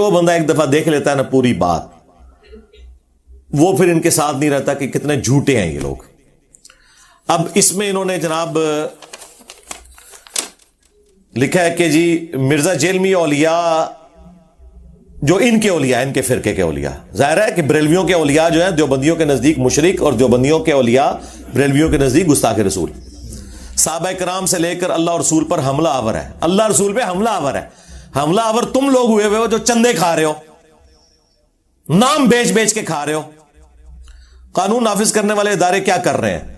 جو بندہ ایک دفعہ دیکھ لیتا ہے نا پوری بات, وہ پھر ان کے ساتھ نہیں رہتا کہ کتنے جھوٹے ہیں یہ لوگ. اب اس میں انہوں نے جناب لکھا ہے کہ جی مرزا جیلمی اولیاء جو ان کے اولیاء, ان کے فرقے کے اولیاء, ظاہر ہے کہ بریلویوں کے اولیاء جو ہیں دیوبندیوں کے نزدیک مشرک, اور دیوبندیوں کے اولیاء بریلویوں کے نزدیک گستاخ رسول. صحابہ کرام سے لے کر اللہ رسول پر حملہ آور ہے, اللہ رسول پہ حملہ آور ہے. حملہ آور تم لوگ ہوئے ہو جو چندے کھا رہے ہو, نام بیچ بیچ کے کھا رہے ہو. قانون نافذ کرنے والے ادارے کیا کر رہے ہیں؟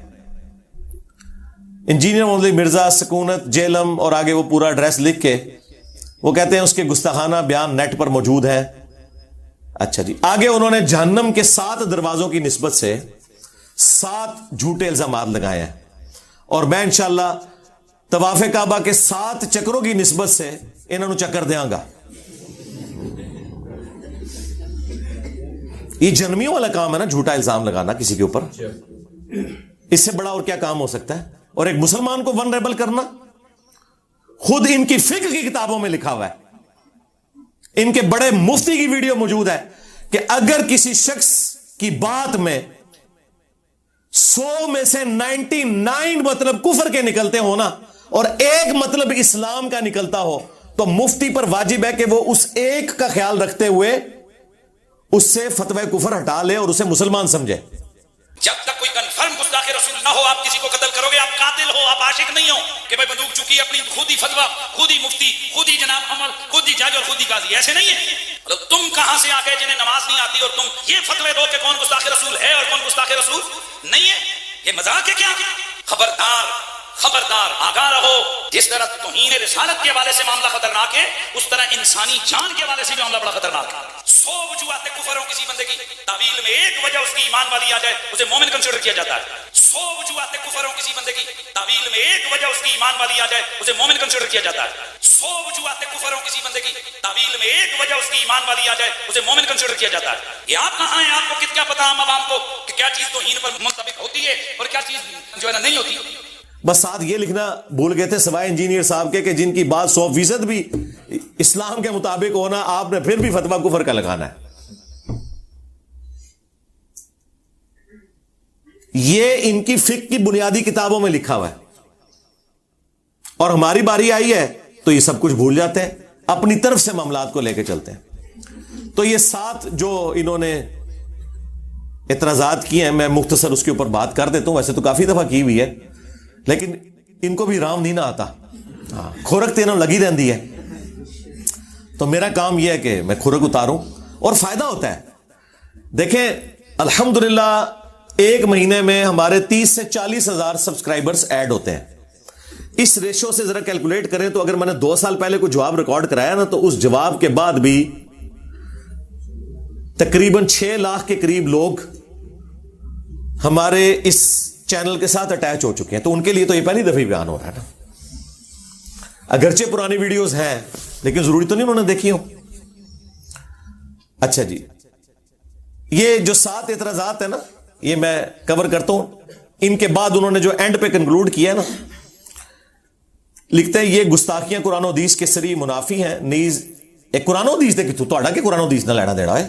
انجینئر محمد مرزا سکونت جیلم اور آگے وہ پورا ایڈریس لکھ کے وہ کہتے ہیں اس کے گستاخانہ بیان نیٹ پر موجود ہے. اچھا جی, آگے انہوں نے جہنم کے 7 دروازوں کی نسبت سے 7 جھوٹے الزامات لگائے ہیں, اور میں انشاءاللہ طواف کعبہ کے 7 چکروں کی نسبت سے انہوں نے چکر دیاں گا. یہ جنمیوں والا کام ہے نا, جھوٹا الزام لگانا کسی کے اوپر. اس سے بڑا اور کیا کام ہو سکتا ہے؟ اور ایک مسلمان کو ونریبل کرنا. خود ان کی فقہ کی کتابوں میں لکھا ہوا ہے, ان کے بڑے مفتی کی ویڈیو موجود ہے کہ اگر کسی شخص کی بات میں 100 میں سے 99 مطلب کفر کے نکلتے ہو نا, اور ایک مطلب اسلام کا نکلتا ہو, تو مفتی پر واجب ہے کہ وہ اس ایک کا خیال رکھتے ہوئے اس سے فتوی کفر ہٹا لے اور اسے مسلمان سمجھے. جب تک کوئی کنفرم گستاخ رسول نہ ہو آپ کسی کو قتل کرو گے, آپ قاتل ہو, آپ عاشق نہیں ہو کہ بھائی بندوق چکی اپنی خود ہی فتویٰ, خود ہی مفتی, خود ہی جناب عمل, خود ہی جج اور خود ہی قاضی. ایسے نہیں ہے. تم کہاں سے آ گئے جنہیں نماز نہیں آتی اور تم یہ فتوے دو کہ کون گستاخ رسول ہے اور کون گستاخ رسول نہیں ہے؟ یہ مذاق ہے کیا؟ خبردار خبردار, آگاہ رہو. جس طرح توہین رسالت کے حوالے سے معاملہ خطرناک ہے, اس طرح انسانی جان کے حوالے سے بھی معاملہ بڑا خطرناک ہے. 100 وجوہات کفر ہو کسی بندے کی تعویل میں ایک وجہ اس کی ایمان والی آ جائے اسے مومن کنسیڈر کیا جاتا ہے. 100 وجوہات کفر ہو کسی بندے کی تعویل میں ایک وجہ اس کی ایمان والی آ جائے اسے مومن کنسیڈر کیا جاتا ہے. 100 وجوہات کفر ہو کسی بندے کی تعویل میں ایک وجہ اس کی ایمان والی آ جائے اسے مومن کنسیڈر کیا جاتا ہے. یہ آپ کہاں ہیں؟ آپ کو کیا پتا عام عوام کو کہ کیا چیز توہین پر منطبق ہوتی ہے اور کیا چیز جو ہے نا نہیں ہوتی. بس ساتھ یہ لکھنا بھول گئے تھے سوائے انجینئر صاحب کے کہ جن کی بات 100% بھی اسلام کے مطابق ہونا, آپ نے پھر بھی فتویٰ کفر کا لگانا ہے. یہ ان کی فقہ کی بنیادی کتابوں میں لکھا ہوا ہے, اور ہماری باری آئی ہے تو یہ سب کچھ بھول جاتے ہیں, اپنی طرف سے معاملات کو لے کے چلتے ہیں. تو یہ 7 جو انہوں نے اعتراضات کیے ہیں, میں مختصر اس کے اوپر بات کر دیتا ہوں. ویسے تو کافی دفعہ کی ہوئی ہے, لیکن ان کو بھی رام نہیں نہ آتا, کھورک تینوں لگی رہتی ہے. تو میرا کام یہ ہے کہ میں کھورک اتاروں اور فائدہ ہوتا ہے. دیکھیں الحمدللہ ایک مہینے میں ہمارے 30 سے 40 ہزار سبسکرائبرز ایڈ ہوتے ہیں. اس ریشو سے ذرا کیلکولیٹ کریں تو اگر میں نے 2 سال پہلے کوئی جواب ریکارڈ کرایا نا, تو اس جواب کے بعد بھی تقریباً 6 لاکھ کے قریب لوگ ہمارے اس چینل کے ساتھ اٹیچ ہو چکے ہیں. تو ان کے لیے تو یہ پہلی دفعہ بیان ہو رہا ہے نا. اگرچہ پرانی ویڈیوز ہیں لیکن ضروری تو نہیں انہوں نے دیکھی ہو. اچھا جی, یہ جو 7 اعتراضات ہیں نا, یہ میں کور کرتا ہوں. ان کے بعد انہوں نے جو اینڈ پہ کنکلوڈ کیا ہے نا, لکھتے ہیں یہ گستاخیاں قرآن و حدیث کے سری منافی ہیں. نیز ایک قرآن و حدیث دے کہ تو کہ قرآن و حدیث نہ لینا دینا ہے.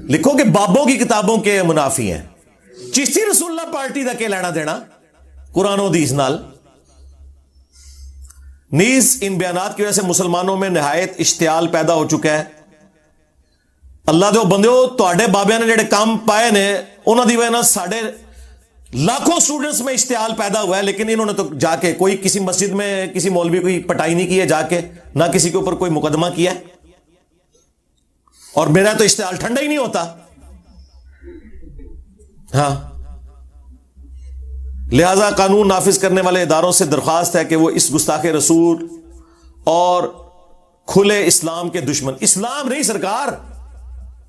لکھو کہ بابوں کی کتابوں کے منافی ہیں. چشتی رسول اللہ پارٹی دا کے لینا دینا قرآن و حدیث نال. نیز ان بیانات کی وجہ سے مسلمانوں میں نہایت اشتعال پیدا ہو چکا ہے. اللہ دے بندیو, تواڈے بابیاں نے جڑے کام پائے نے انہاں دی وجہ نال ساڈے لاکھوں سٹوڈنٹس میں اشتعال پیدا ہوا ہے, لیکن انہوں نے تو جا کے کوئی کسی مسجد میں کسی مولوی کوئی پٹائی نہیں کی ہے جا کے, نہ کسی کے اوپر کوئی مقدمہ کیا ہے. اور میرا تو اشتعال ٹھنڈا ہی نہیں ہوتا. ہاں, لہذا قانون نافذ کرنے والے اداروں سے درخواست ہے کہ وہ اس گستاخ رسول اور کھلے اسلام کے دشمن, اسلام نہیں سرکار,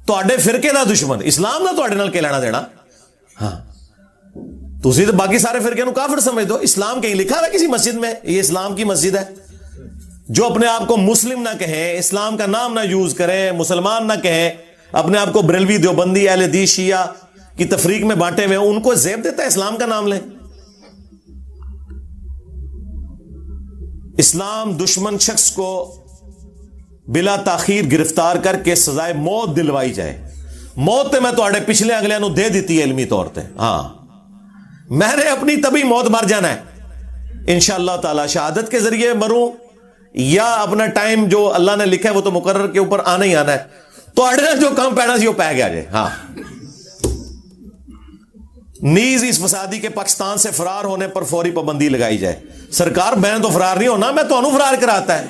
تواڈے فرقے دا دشمن اسلام دا تواڈے نال کے لینا دینا. ہاں, تسی تو باقی سارے فرقے نو کافر سمجھ دو. اسلام کہیں لکھا ہے کسی مسجد میں یہ اسلام کی مسجد ہے؟ جو اپنے آپ کو مسلم نہ کہیں, اسلام کا نام نہ یوز کریں, مسلمان نہ کہیں, اپنے آپ کو بریلوی دیوبندی اہل حدیث شیعہ کی تفریق میں بانٹے ہوئے, ان کو زیب دیتا ہے اسلام کا نام لیں. اسلام دشمن شخص کو بلا تاخیر گرفتار کر کے سزائے موت دلوائی جائے. موت تے میں تواڈے پچھلے اگلے نو دے دیتی ہے علمی طور تے. ہاں میں نے اپنی تبھی موت مر جانا ہے انشاءاللہ تعالی. شہادت کے ذریعے مروں یا اپنا ٹائم جو اللہ نے لکھا ہے وہ تو مقرر کے اوپر آنا ہی آنا ہے. تو اڑنا جو کم پینا سی وہ پہ گیا جائے. ہاں نیز اس فسادی کے پاکستان سے فرار ہونے پر فوری پابندی لگائی جائے. سرکار میں تو فرار نہیں ہونا, میں تو انہوں فرار کراتا ہے,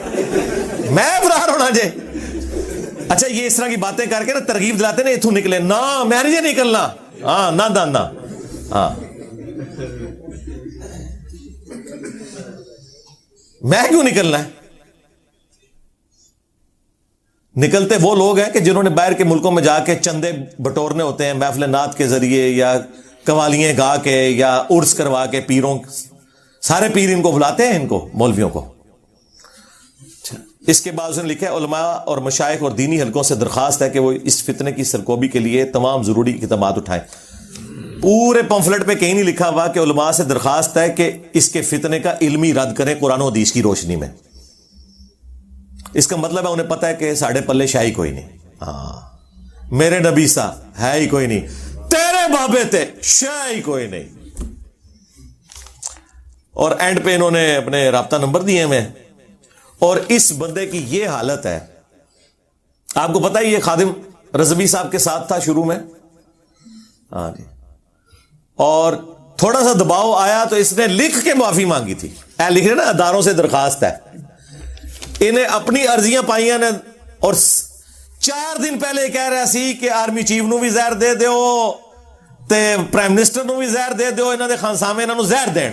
میں فرار ہونا جے. اچھا یہ اس طرح کی باتیں کر کے نا ترغیب دلاتے نا اتوں نکلے نا, میں نہیں جے نکلنا. ہاں نہ دانا. ہاں میں کیوں نکلنا ہے؟ نکلتے وہ لوگ ہیں کہ جنہوں نے باہر کے ملکوں میں جا کے چندے بٹورنے ہوتے ہیں محفل نعت کے ذریعے یا قوالیاں گا کے یا عرس کروا کے. پیروں سارے پیر ان کو بلاتے ہیں, ان کو مولویوں کو. اس کے بعد اس نے لکھا ہے علماء اور مشائخ اور دینی حلقوں سے درخواست ہے کہ وہ اس فتنے کی سرکوبی کے لیے تمام ضروری اقدامات اٹھائیں. پورے پمفلٹ پہ کہیں نہیں لکھا ہوا کہ علماء سے درخواست ہے کہ اس کے فتنے کا علمی رد کریں قرآن و حدیث کی روشنی میں. اس کا مطلب ہے انہیں پتا ہے کہ ساڑھے پلے شاہی کوئی نہیں. ہاں میرے نبی سا ہے ہی کوئی نہیں, تیرے بابے تے شاہی کوئی نہیں. اور اینڈ پہ انہوں نے اپنے رابطہ نمبر دیے ہوئے, اور اس بندے کی یہ حالت ہے. آپ کو پتا ہے یہ خادم رضوی صاحب کے ساتھ تھا شروع میں. ہاں جی, اور تھوڑا سا دباؤ آیا تو اس نے لکھ کے معافی مانگی تھی. لکھ رہے نا اداروں سے درخواست ہے. انہیں اپنی عرضیاں پائیاں نے, اور 4 دن پہلے کہہ رہا سی کہ آرمی چیف نو بھی زہر دے دیو تے پرائم منسٹر نو بھی زہر دے دیو, انہوں نے خانسامے انہوں زہر دین.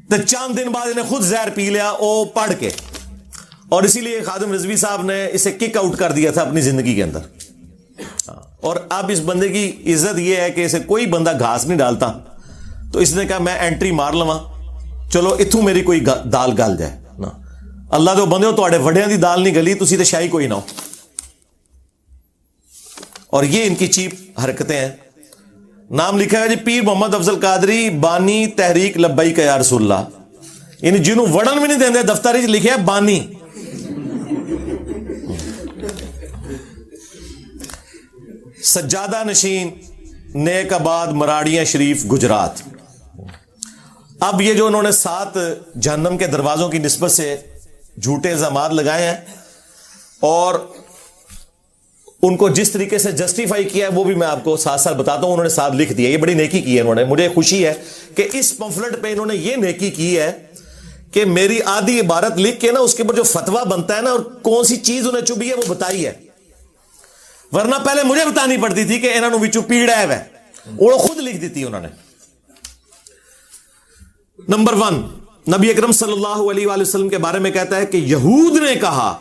تے چند دن بعد انہیں خود زہر پی لیا وہ پڑھ کے, اور اسی لیے خادم رضوی صاحب نے اسے کک آؤٹ کر دیا تھا اپنی زندگی کے اندر. اور اب اس بندے کی عزت یہ ہے کہ اسے کوئی بندہ گھاس نہیں ڈالتا, تو اس نے کہا میں انٹری مار لواں, چلو اتوں میری کوئی دال گل جائے نا. اللہ دے بندے ہو تواڈے وڈیاں دی دال نہیں گلی, تسی تے شاہی کوئی نہ ہو. اور یہ ان کی چیپ حرکتیں ہیں. نام لکھا ہے جی پیر محمد افضل قادری بانی تحریک لبیک یا رسول اللہ, یعنی جنہوں وڑن بھی نہیں دیندے دفتر وچ لکھیا ہے بانی. سجادہ نشین نیک آباد مراڑیاں شریف گجرات. اب یہ جو انہوں نے 7 جہنم کے دروازوں کی نسبت سے جھوٹے الزامات لگائے ہیں اور ان کو جس طریقے سے جسٹیفائی کیا ہے وہ بھی میں آپ کو ساتھ ساتھ بتاتا ہوں. انہوں نے ساتھ لکھ دیا, یہ بڑی نیکی کی ہے انہوں نے. مجھے خوشی ہے کہ اس پمفلٹ پہ انہوں نے یہ نیکی کی ہے کہ میری آدھی عبارت لکھ کے نا اس کے اوپر جو فتویٰ بنتا ہے نا اور کون سی چیز انہیں چبھی ہے وہ بتائی ہے. ورنہ پہلے مجھے بتانی پڑتی تھی کہ انہوں نے پیڑا ہے, وہ خود لکھ دیتی انہوں نے. نمبر 1, نبی اکرم صلی اللہ علیہ وآلہ وسلم کے بارے میں کہتا ہے کہ یہود نے کہا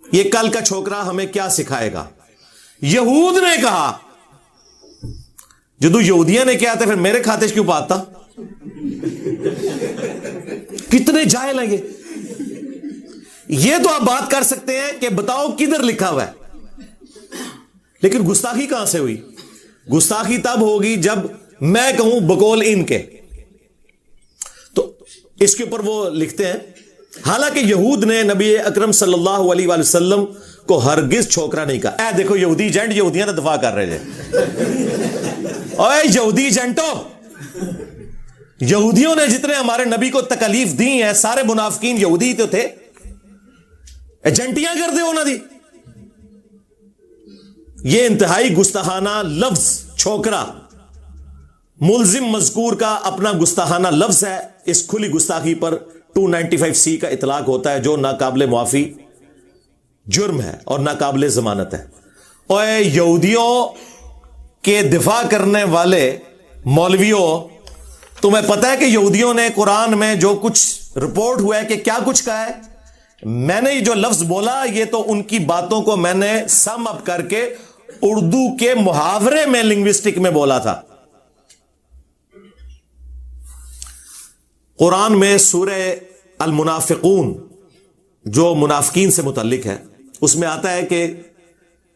یہ کل کا چھوکرا ہمیں کیا سکھائے گا. یہود نے کہا, جدو یہودیاں نے کیا تھا پھر میرے کھاتے کیوں پاتا. کتنے جاہل ہیں یہ تو آپ بات کر سکتے ہیں کہ بتاؤ کدھر لکھا ہوا ہے, لیکن گستاخی کہاں سے ہوئی. گستاخی تب ہوگی جب میں کہوں بقول ان کے. تو اس کے اوپر وہ لکھتے ہیں حالانکہ یہود نے نبی اکرم صلی اللہ علیہ وآلہ وسلم کو ہرگز چھوکرا نہیں کہا. اے دیکھو یہودی ایجنٹ یہودیاں تو دفاع کر رہے تھے. اوے یہودی ایجنٹو, یہودیوں نے جتنے ہمارے نبی کو تکلیف دی ہیں سارے منافقین یہودی تو تھے, ایجنٹیاں کر دے انہوں دی. یہ انتہائی گستاخانہ لفظ چھوکرا ملزم مذکور کا اپنا گستاخانہ لفظ ہے. اس کھلی گستاخی پر 295C کا اطلاق ہوتا ہے جو ناقابل معافی جرم ہے اور ناقابل ضمانت ہے. اور یہودیوں کے دفاع کرنے والے مولویوں, تمہیں پتہ ہے کہ یہودیوں نے قرآن میں جو کچھ رپورٹ ہوا ہے کہ کیا کچھ کہا ہے. میں نے جو لفظ بولا یہ تو ان کی باتوں کو میں نے سم اپ کر کے اردو کے محاورے میں لنگوسٹک میں بولا تھا. قرآن میں سورہ المنافقون جو منافقین سے متعلق ہے اس میں آتا ہے کہ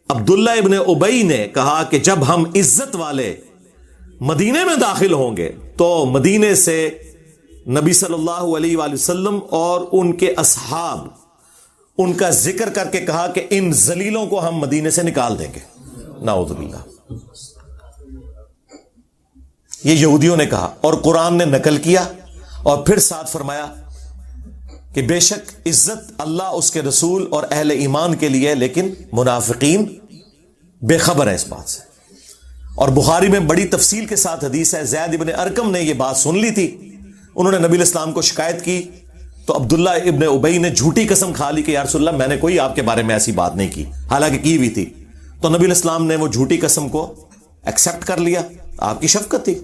عبداللہ ابن ابی نے کہا کہ جب ہم عزت والے مدینے میں داخل ہوں گے تو مدینے سے نبی صلی اللہ علیہ وآلہ وسلم اور ان کے اصحاب ان کا ذکر کر کے کہا کہ ان ذلیلوں کو ہم مدینے سے نکال دیں گے. نعوذ باللہ. یہ یہودیوں نے کہا اور قرآن نے نقل کیا اور پھر ساتھ فرمایا کہ بے شک عزت اللہ اس کے رسول اور اہل ایمان کے لیے، لیکن منافقین بے خبر ہے اس بات سے. اور بخاری میں بڑی تفصیل کے ساتھ حدیث ہے، زید ابن ارقم نے یہ بات سن لی تھی، انہوں نے نبی علیہ السلام کو شکایت کی تو عبداللہ ابن ابی نے جھوٹی قسم کھا لی کہ یا رسول اللہ میں نے کوئی آپ کے بارے میں ایسی بات نہیں کی، حالانکہ کی ہوئی تھی. تو نبی علیہ السلام نے وہ جھوٹی قسم کو ایکسپٹ کر لیا، آپ کی شفقت تھی.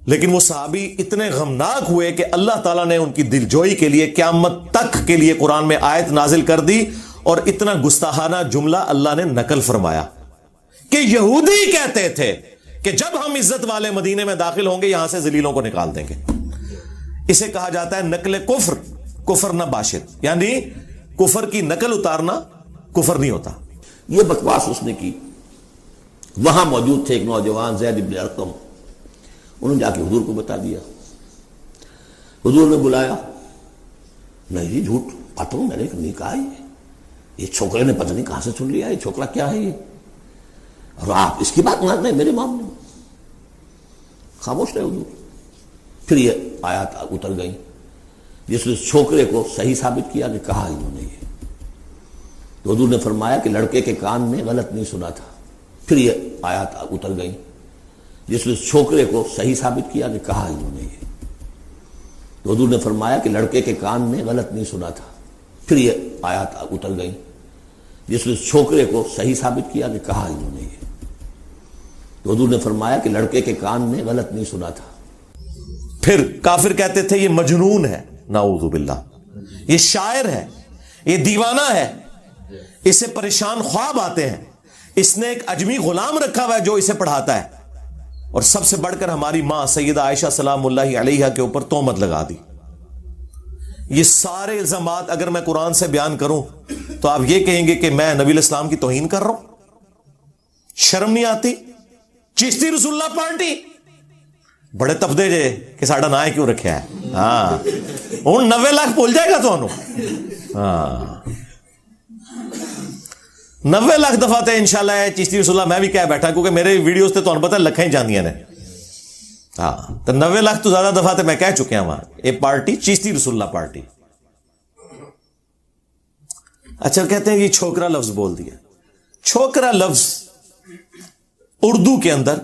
لیکن وہ صحابی اتنے غمناک ہوئے کہ اللہ تعالیٰ نے ان کی دلجوئی کے لیے قیامت تک کے لیے قرآن میں آیت نازل کر دی اور اتنا گستاخانہ جملہ اللہ نے نقل فرمایا کہ یہودی کہتے تھے کہ جب ہم عزت والے مدینے میں داخل ہوں گے یہاں سے ذلیلوں کو نکال دیں گے. اسے کہا جاتا ہے نقل کفر، کفر نہ باشد، یعنی کفر کی نقل اتارنا کفر نہیں ہوتا. یہ بکواس اس نے کی. وہاں موجود تھے ایک نوجوان زید ابن ارقم، انہوں نے جا کے حضور کو بتا دیا. حضور نے بلایا، نہیں جی جھوٹ پتہ میں نے نہیں کہا، یہ چھوکرے نے پتہ نہیں کہاں سے سن لیا، یہ چھوکرا کیا ہے یہ، اور آپ اس کی بات مان رہے ہیں میرے معاملے میں. خاموش رہے حضور. پھر یہ آیات اتر گئیں جس نے چھوکرے کو صحیح ثابت کیا کہ کہا انہوں نے یہ. تو حضور نے فرمایا کہ لڑکے کے کان میں غلط نہیں سنا تھا. پھر یہ آیات اتر گئیں جس نے چھوکرے کو صحیح ثابت کیا کہ کہا انہوں نے یہ. تو حضور نے فرمایا کہ لڑکے کے کان میں غلط نہیں سنا تھا. پھر یہ آیات اتر گئیں جس نے چھوکرے کو صحیح ثابت کیا کہ کہا انہوں نے یہ. تو حضور نے فرمایا کہ لڑکے کے کان میں غلط نہیں سنا تھا. پھر کافر کہتے تھے یہ مجنون ہے، نعوذ باللہ، یہ شاعر ہے، یہ دیوانہ ہے، اسے پریشان خواب آتے ہیں، اس نے ایک اجمی غلام رکھا ہوا ہے جو اسے پڑھاتا ہے. اور سب سے بڑھ کر ہماری ماں سیدہ عائشہ سلام اللہ علیہا کے اوپر تہمت لگا دی. یہ سارے الزامات اگر میں قرآن سے بیان کروں تو آپ یہ کہیں گے کہ میں نبی علیہ السلام کی توہین کر رہا ہوں. شرم نہیں آتی؟ چشتی رسول اللہ پارٹی بڑے تبدے جے کہ ساڈا نا کیوں رکھا ہے. ہاں ہوں 90 لاکھ بول جائے گا تو. ہاں 90 لاکھ دفعہ تے انشاءاللہ چشتی رسول اللہ میں بھی کہہ بیٹھا کیونکہ میرے ویڈیوز تے تمہیں پتہ لکھیں جاندیاں نے. ہاں تو 90 لاکھ تو زیادہ دفعہ تے میں کہہ چکیا ہوں یہ پارٹی چشتی رسول اللہ پارٹی. اچھا کہتے ہیں یہ چھوکرا لفظ بول دیا. چھوکرا لفظ اردو کے اندر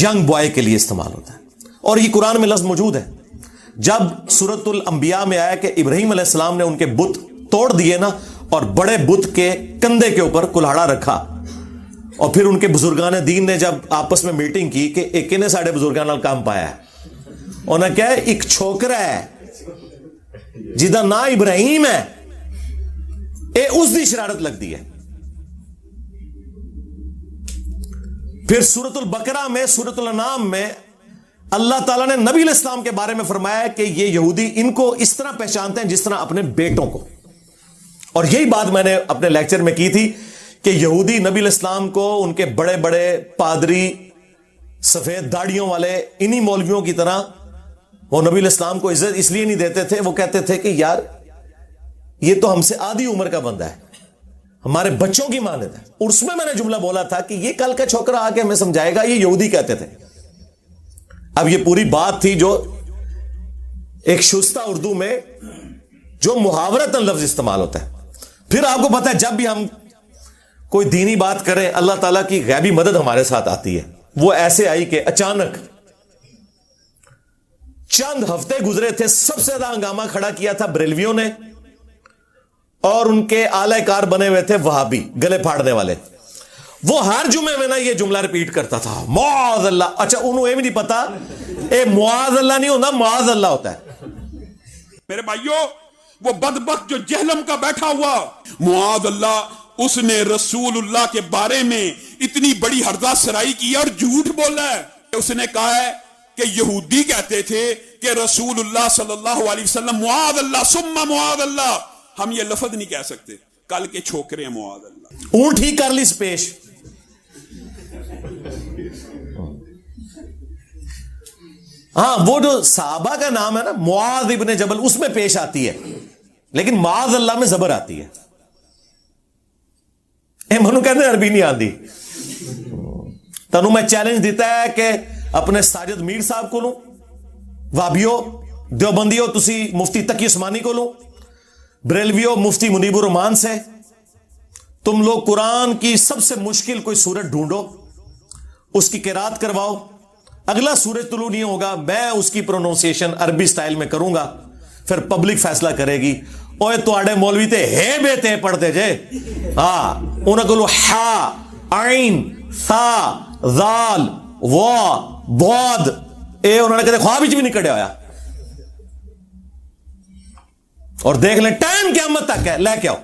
ینگ بوائے کے لیے استعمال ہوتا ہے اور یہ قرآن میں لفظ موجود ہے. جب سورۃ الانبیاء میں آیا کہ ابراہیم علیہ السلام نے ان کے بت توڑ دیے نا اور بڑے بت کے کندھے کے اوپر کلہاڑا رکھا اور پھر ان کے بزرگان دین نے جب آپس میں میٹنگ کی کہ ایک نے ساڑھے بزرگان نال کام پایا ہے، انہوں نے کہا ایک چھوکرا ہے جدا نا ابراہیم ہے، اے اس دی شرارت لگ دی ہے. پھر سورۃ البقرہ میں، سورۃ الانعام میں اللہ تعالیٰ نے نبی علیہ السلام کے بارے میں فرمایا کہ یہ یہودی ان کو اس طرح پہچانتے ہیں جس طرح اپنے بیٹوں کو. اور یہی بات میں نے اپنے لیکچر میں کی تھی کہ یہودی نبی علیہ السلام کو ان کے بڑے بڑے پادری سفید داڑیوں والے انہی مولویوں کی طرح وہ نبی علیہ السلام کو عزت اس لیے نہیں دیتے تھے. وہ کہتے تھے کہ یار یہ تو ہم سے آدھی عمر کا بندہ ہے، ہمارے بچوں کی مانند ہے. اور اس میں نے جملہ بولا تھا کہ یہ کل کا چھوکرا آ کے ہمیں سمجھائے گا، یہ یہودی کہتے تھے. اب یہ پوری بات تھی جو ایک شستہ اردو میں جو محاورتاً لفظ استعمال ہوتا ہے. پھر آپ کو پتا ہے جب بھی ہم کوئی دینی بات کریں اللہ تعالیٰ کی غیبی مدد ہمارے ساتھ آتی ہے. وہ ایسے آئی کہ اچانک چند ہفتے گزرے تھے، سب سے زیادہ ہنگامہ کھڑا کیا تھا بریلویوں نے اور ان کے اعلی کار بنے ہوئے تھے وہابی گلے پھاڑنے والے. وہ ہر جمعے میں نا یہ جملہ ریپیٹ کرتا تھا، معاذ اللہ. اچھا انہوں یہ بھی نہیں پتا اے معاذ اللہ نہیں ہوتا، معاذ اللہ ہوتا ہے. میرے بھائیوں وہ بدبخت جو جہلم کا بیٹھا ہوا معاذ اللہ، اس نے رسول اللہ کے بارے میں اتنی بڑی ہرزہ سرائی کی اور جھوٹ بولا ہے. اس نے کہا ہے کہ یہودی کہتے تھے کہ رسول اللہ صلی اللہ علیہ وسلم معاذ اللہ ثم معاذ اللہ. ہم یہ لفظ نہیں کہہ سکتے، کل کے چھوکرے معاذ اللہ. اونٹ ہی کر لی پیش. ہاں وہ جو صحابہ کا نام ہے نا معاذ ابن جبل، اس میں پیش آتی ہے لیکن معاذ اللہ میں زبر آتی ہے. منو کہتے عربی نہیں آتی. تنو میں چیلنج دیتا ہے کہ اپنے ساجد میر صاحب کو لوں, وابیو دیوبندیو تسی مفتی تقی عثمانی کو لوں, بریلویو مفتی منیب الرحمان سے. تم لوگ قرآن کی سب سے مشکل کوئی سورت ڈھونڈو, اس کی قرات کرواؤ. اگلا سورج طلوع نہیں ہوگا, میں اس کی پروننسیشن عربی سٹائل میں کروں گا, پھر پبلک فیصلہ کرے گی. اوے تواڈے مولوی تے ہے بیتے پڑھتے جے, ہاں انہاں کولو ہا عین ثا ذال وا ضاد اے انہوں نے کہتے خواب وچ بھی نہیں کڈیا ہویا. اور دیکھ لیں ٹائم قیامت تک ہے, لے کے آؤ.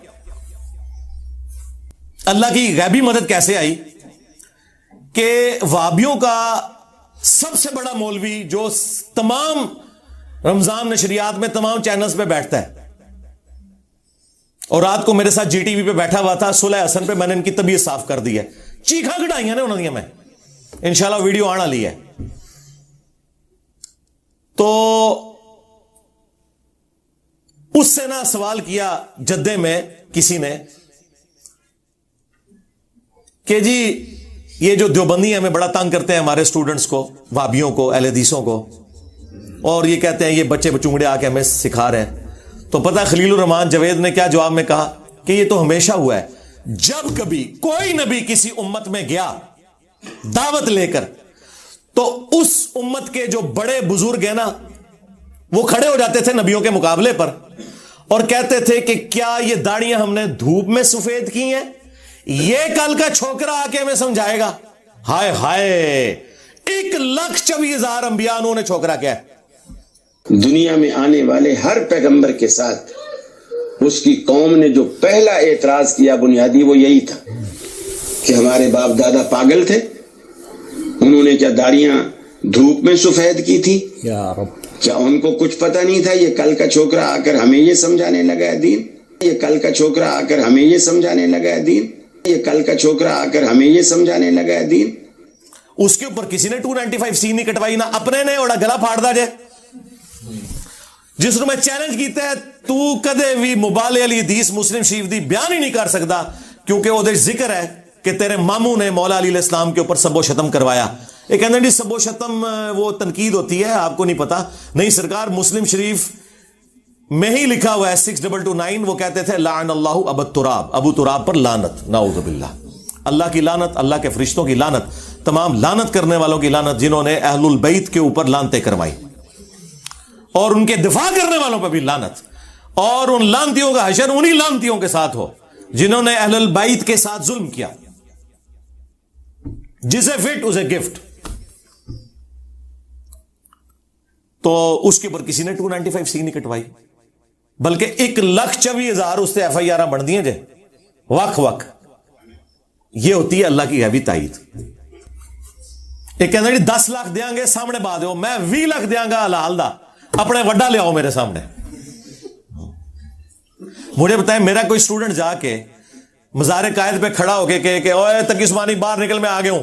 اللہ کی غیبی مدد کیسے آئی کہ وابیوں کا سب سے بڑا مولوی جو تمام رمضان نشریات میں تمام چینلز پہ بیٹھتا ہے, اور رات کو میرے ساتھ جی ٹی وی پہ بیٹھا ہوا تھا صلح حسن پہ, میں نے ان کی طبیعت صاف کر دی ہے. چیخا کٹائیاں نے انہوں نے, میں انشاءاللہ ویڈیو آنا لی ہے. تو اس سے نہ سوال کیا جدے میں کسی نے کہ جی یہ جو دیوبندی ہمیں بڑا تنگ کرتے ہیں, ہمارے اسٹوڈنٹس کو, وابیوں کو, اہل حدیثوں کو, اور یہ کہتے ہیں یہ بچے بچونگڑے آ کے ہمیں سکھا رہے ہیں. تو پتہ خلیل الرحمان جوید نے کیا جواب میں کہا کہ یہ تو ہمیشہ ہوا ہے, جب کبھی کوئی نبی کسی امت میں گیا دعوت لے کر, تو اس امت کے جو بڑے بزرگ ہیں نا وہ کھڑے ہو جاتے تھے نبیوں کے مقابلے پر اور کہتے تھے کہ کیا یہ داڑیاں ہم نے دھوپ میں سفید کی ہیں, یہ کل کا چھوکرا آ کے ہمیں سمجھائے گا. ہائے ہائے, 1,24,000 انبیاء انہوں نے چھوکرا کیا ہے. دنیا میں آنے والے ہر پیغمبر کے ساتھ اس کی قوم نے جو پہلا اعتراض کیا بنیادی وہ یہی تھا کہ ہمارے باپ دادا پاگل تھے, انہوں نے کیا داڑیاں دھوپ میں سفید کی تھی, کیا ان کو کچھ پتہ نہیں تھا یہ کل کا چھوکرا آ کر ہمیں یہ سمجھانے لگا ہے دین, یہ کل کا چھوکرا آ کر ہمیں یہ سمجھانے لگا ہے دین, یہ کل کا چھوکرا آ کر ہمیں یہ سمجھانے لگا ہے دین. اس کے اوپر کسی نے 295C نہیں کٹوائی, نہ اپنے نے اوڑا گلا پھاڑ دا جے. جس میں چیلنج کیتا ہے تو کدے بھی مبالغ علی حدیث مسلم شریف دی بیان ہی نہیں کر سکتا, کیونکہ وہ ذکر ہے کہ تیرے ماموں نے مولا علی علیہ السلام کے اوپر سب و شتم کروایا. یہ کہتے ہیں جی سب و شتم وہ تنقید ہوتی ہے, آپ کو نہیں پتا. نہیں سرکار, مسلم شریف میں ہی لکھا ہوا ہے 6229, وہ کہتے تھے لعن اللہ ابو تراب, ابو تراب پر لعنت, نعوذ باللہ. اللہ کی لعنت, اللہ کے فرشتوں کی لعنت, تمام لعنت کرنے والوں کی لعنت جنہوں نے اہل البیت کے اوپر لعنتیں کروائی, اور ان کے دفاع کرنے والوں پہ بھی لعنت. اور ان لعنتیوں کا حشر انہی لعنتیوں کے ساتھ ہو جنہوں نے اہل البیت کے ساتھ ظلم کیا. جسے فٹ اسے گفٹ. تو اس کے اوپر کسی نے 295C نہیں کٹوائی, بلکہ 1,24,000 اس سے FIR بن دیے جے وق وق. یہ ہوتی ہے اللہ کی غیبی تائید. ایک کہنا جی 10 لاکھ دیاں گے سامنے بات ہو, میں 20 لاکھ دیاں گا حلال دا, اپنے وڈا لے آؤ میرے سامنے. مجھے بتائیں میرا کوئی اسٹوڈنٹ جا کے مزار قائد پہ کھڑا ہو کے کہ اوے تقی عثمانی باہر نکل, میں آ گیا ہوں,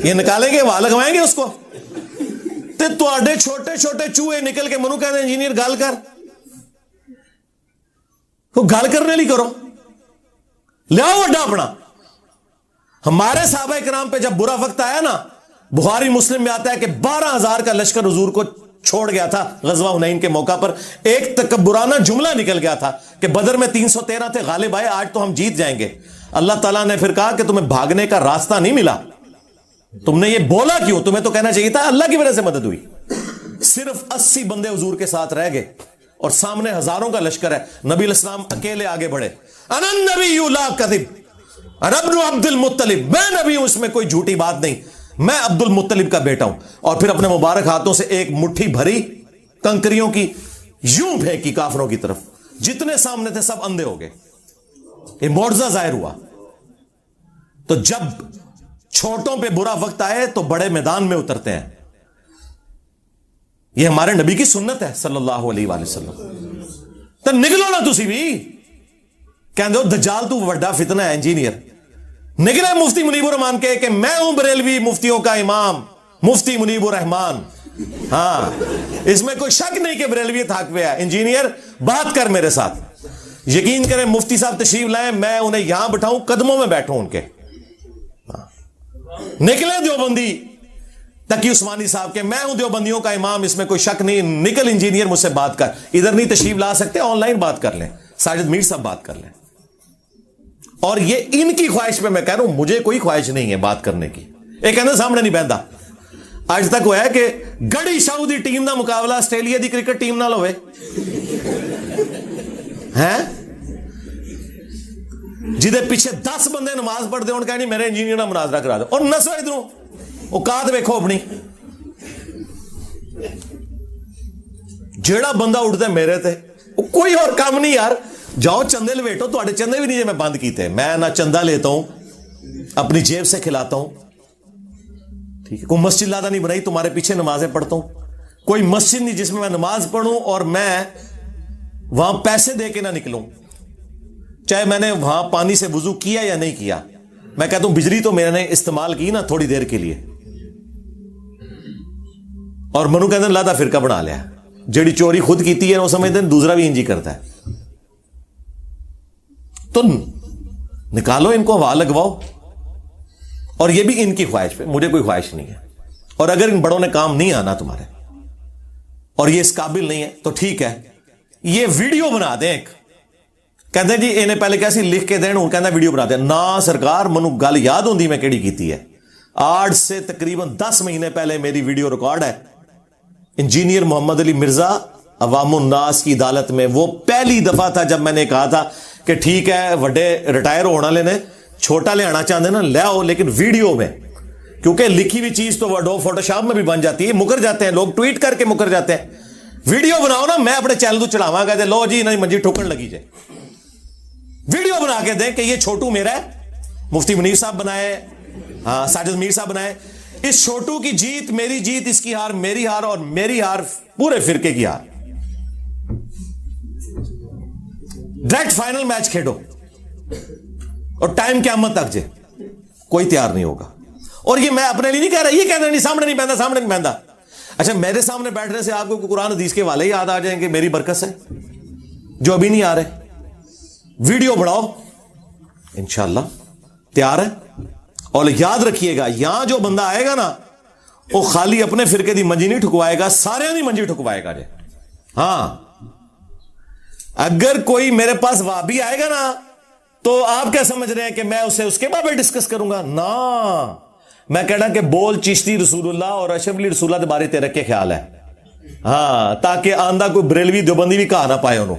یہ نکالیں گے, وہاں لگوائیں گے اس کو. تو آڈے چھوٹے چھوٹے چوہے نکل کے منو کہتے ہیں انجینئر گال کر, تو گال کرنے لی کرو, لے آؤ وڈا اپنا. ہمارے صحابہ کرام پہ جب برا وقت آیا نا, بخاری مسلم میں آتا ہے کہ 12,000 کا لشکر حضور کو چھوڑ گیا تھا غزوہ حنین کے موقع پر. ایک تکبرانہ جملہ نکل گیا تھا کہ بدر میں 313 تھے, غالب آئے, آج تو ہم جیت جائیں گے. اللہ تعالیٰ نے پھر کہا کہ تمہیں بھاگنے کا راستہ نہیں ملا, تم نے یہ بولا کیوں, تمہیں تو کہنا چاہیے تھا اللہ کی وجہ سے مدد ہوئی. صرف 80 بندے حضور کے ساتھ رہ گئے اور سامنے ہزاروں کا لشکر ہے. نبی علیہ السلام اکیلے آگے بڑھے, انا النبی لا کذب انا ابن عبد المطلب, میں نبی ہوں, اس میں کوئی جھوٹی بات نہیں, میں عبد المطلب کا بیٹا ہوں. اور پھر اپنے مبارک ہاتھوں سے ایک مٹھی بھری کنکریوں کی یوں پھینکی کافروں کی طرف, جتنے سامنے تھے سب اندھے ہو گئے. یہ معجزہ ظاہر ہوا. تو جب چھوٹوں پہ برا وقت آئے تو بڑے میدان میں اترتے ہیں. یہ ہمارے نبی کی سنت ہے صلی اللہ علیہ وآلہ وسلم. تو نکلو نا تسی بھی, کہندے ہو دجال تو بڑا فتنہ ہے انجینئر. نکلے مفتی منیب الرحمان کے کہ میں ہوں بریلوی مفتیوں کا امام, مفتی منیب الرحمان, ہاں اس میں کوئی شک نہیں کہ بریلویت حق پہ ہے. انجینئر بات کر میرے ساتھ, یقین کریں مفتی صاحب تشریف لائیں, میں انہیں یہاں بٹھاؤں, قدموں میں بیٹھوں ان کے. نکلیں دیوبندی تقی عثمانی صاحب کے, میں ہوں دیوبندیوں کا امام, اس میں کوئی شک نہیں. نکل انجینئر مجھ سے بات کر, ادھر نہیں تشریف لا سکتے, آن لائن بات کر لیں, ساجد میر صاحب بات کر لیں. اور یہ ان کی خواہش پہ میں کہہ رہا ہوں, مجھے کوئی خواہش نہیں ہے بات کرنے کی. ایک کہنا سامنے نہیں بہندا. اج تک وہ ہے کہ گڑی شاہ دی ٹیم دا مقابلہ آسٹریلیا دی کرکٹ ٹیم نال ہوئے ہیں, جدے پیچھے 10 بندے نماز پڑھتے ہون کہنی میرے انجینئر نال مناظرہ کرا دو, اور نسو ادھروں اوقات ویکھو اپنی. جیڑا بندہ اٹھتا ہے میرے تے, کوئی اور کام نہیں یار, جاؤ چندے لویٹو, تواڈے چندے بھی نہیں جے میں بند کیتے, میں نہ چندہ لیتا ہوں اپنی جیب سے کھلاتا ہوں, ٹھیک ہے, کوئی مسجد لادہ نہیں بنائی تمہارے پیچھے نمازیں پڑھتا ہوں, کوئی مسجد نہیں جس میں نماز پڑھوں اور میں وہاں پیسے دے کے نہ نکلوں, چاہے میں نے وہاں پانی سے وضو کیا یا نہیں کیا. میں کہتا ہوں بجلی تو میں نے استعمال کی نا تھوڑی دیر کے لیے, اور منو کہتے ہیں لادا فرقہ بنا لیا, جیڑی چوری خود کیتی ہے وہ سمجھتے ہیں دوسرا بھی انجی کرتا ہے. تو نکالو ان کو, ہوا لگواؤ. اور یہ بھی ان کی خواہش پہ, مجھے کوئی خواہش نہیں ہے. اور اگر ان بڑوں نے کام نہیں آنا تمہارے اور یہ اس قابل نہیں ہے تو ٹھیک ہے, یہ ویڈیو بنا دیں. ایک کہتے ہیں جی انہیں پہلے کیسی لکھ کے دین, کہنا ویڈیو بنا دیں. نہ سرکار, منو گل یاد ہوندی میں کیڑی کیتی ہے. آج سے تقریباً 10 مہینے پہلے میری ویڈیو ریکارڈ ہے, انجینئر محمد علی مرزا عوام الناس کی عدالت میں. وہ پہلی دفعہ تھا جب میں نے کہا تھا کہ ٹھیک ہے وڈے ریٹائر ہونا لینے, چھوٹا لے آنا چاہتے نا لے آؤ, لیکن ویڈیو میں, کیونکہ لکھی ہوئی چیز تو وڈو فوٹو شاپ میں بھی بن جاتی ہے, مکر جاتے ہیں لوگ, ٹویٹ کر کے مکر جاتے ہیں. ویڈیو بناؤ نا, میں اپنے چینل تو چڑھاواں گا, لو جی نہیں منجی ٹھوکن لگی جائے. ویڈیو بنا کے دیں کہ یہ چھوٹو میرا ہے, مفتی منیر صاحب بنائے, ہاں ساجد میر صاحب بنائے. اس چھوٹو کی جیت میری جیت, اس کی ہار میری ہار, اور میری ہار پورے فرقے کی ہار. ڈائریکٹ فائنل میچ کھیلو اور ٹائم قیامت تک جے, کوئی تیار نہیں ہوگا. اور یہ میں اپنے لیے نہیں کہہ رہا, یہ کہہ رہا نہیں سامنے نہیں بہندا, سامنے نہیں بہندا. اچھا میرے سامنے بیٹھنے سے آپ کو قرآن حدیث کے والے یاد آ جائیں گے, میری برکت سے, جو ابھی نہیں آ رہے. ویڈیو بڑھاؤ, انشاءاللہ تیار ہے. اور یاد رکھیے گا, یہاں جو بندہ آئے گا نا وہ خالی اپنے فرقے دی منجی نہیں ٹھکوائے گا, سارے دی منجی ٹھکوائے گا. جی ہاں, اگر کوئی میرے پاس وابی آئے گا نا تو آپ کیا سمجھ رہے ہیں کہ میں اسے اس کے بارے ڈسکس کروں گا؟ نا, میں کہنا کہ بول چشتی رسول اللہ اور اشرف علی رسول اللہ کے بارے تیرے کے خیال ہے, ہاں, تاکہ آندہ کوئی بریلوی دیوبندی بھی کہا نہ پائے انہوں.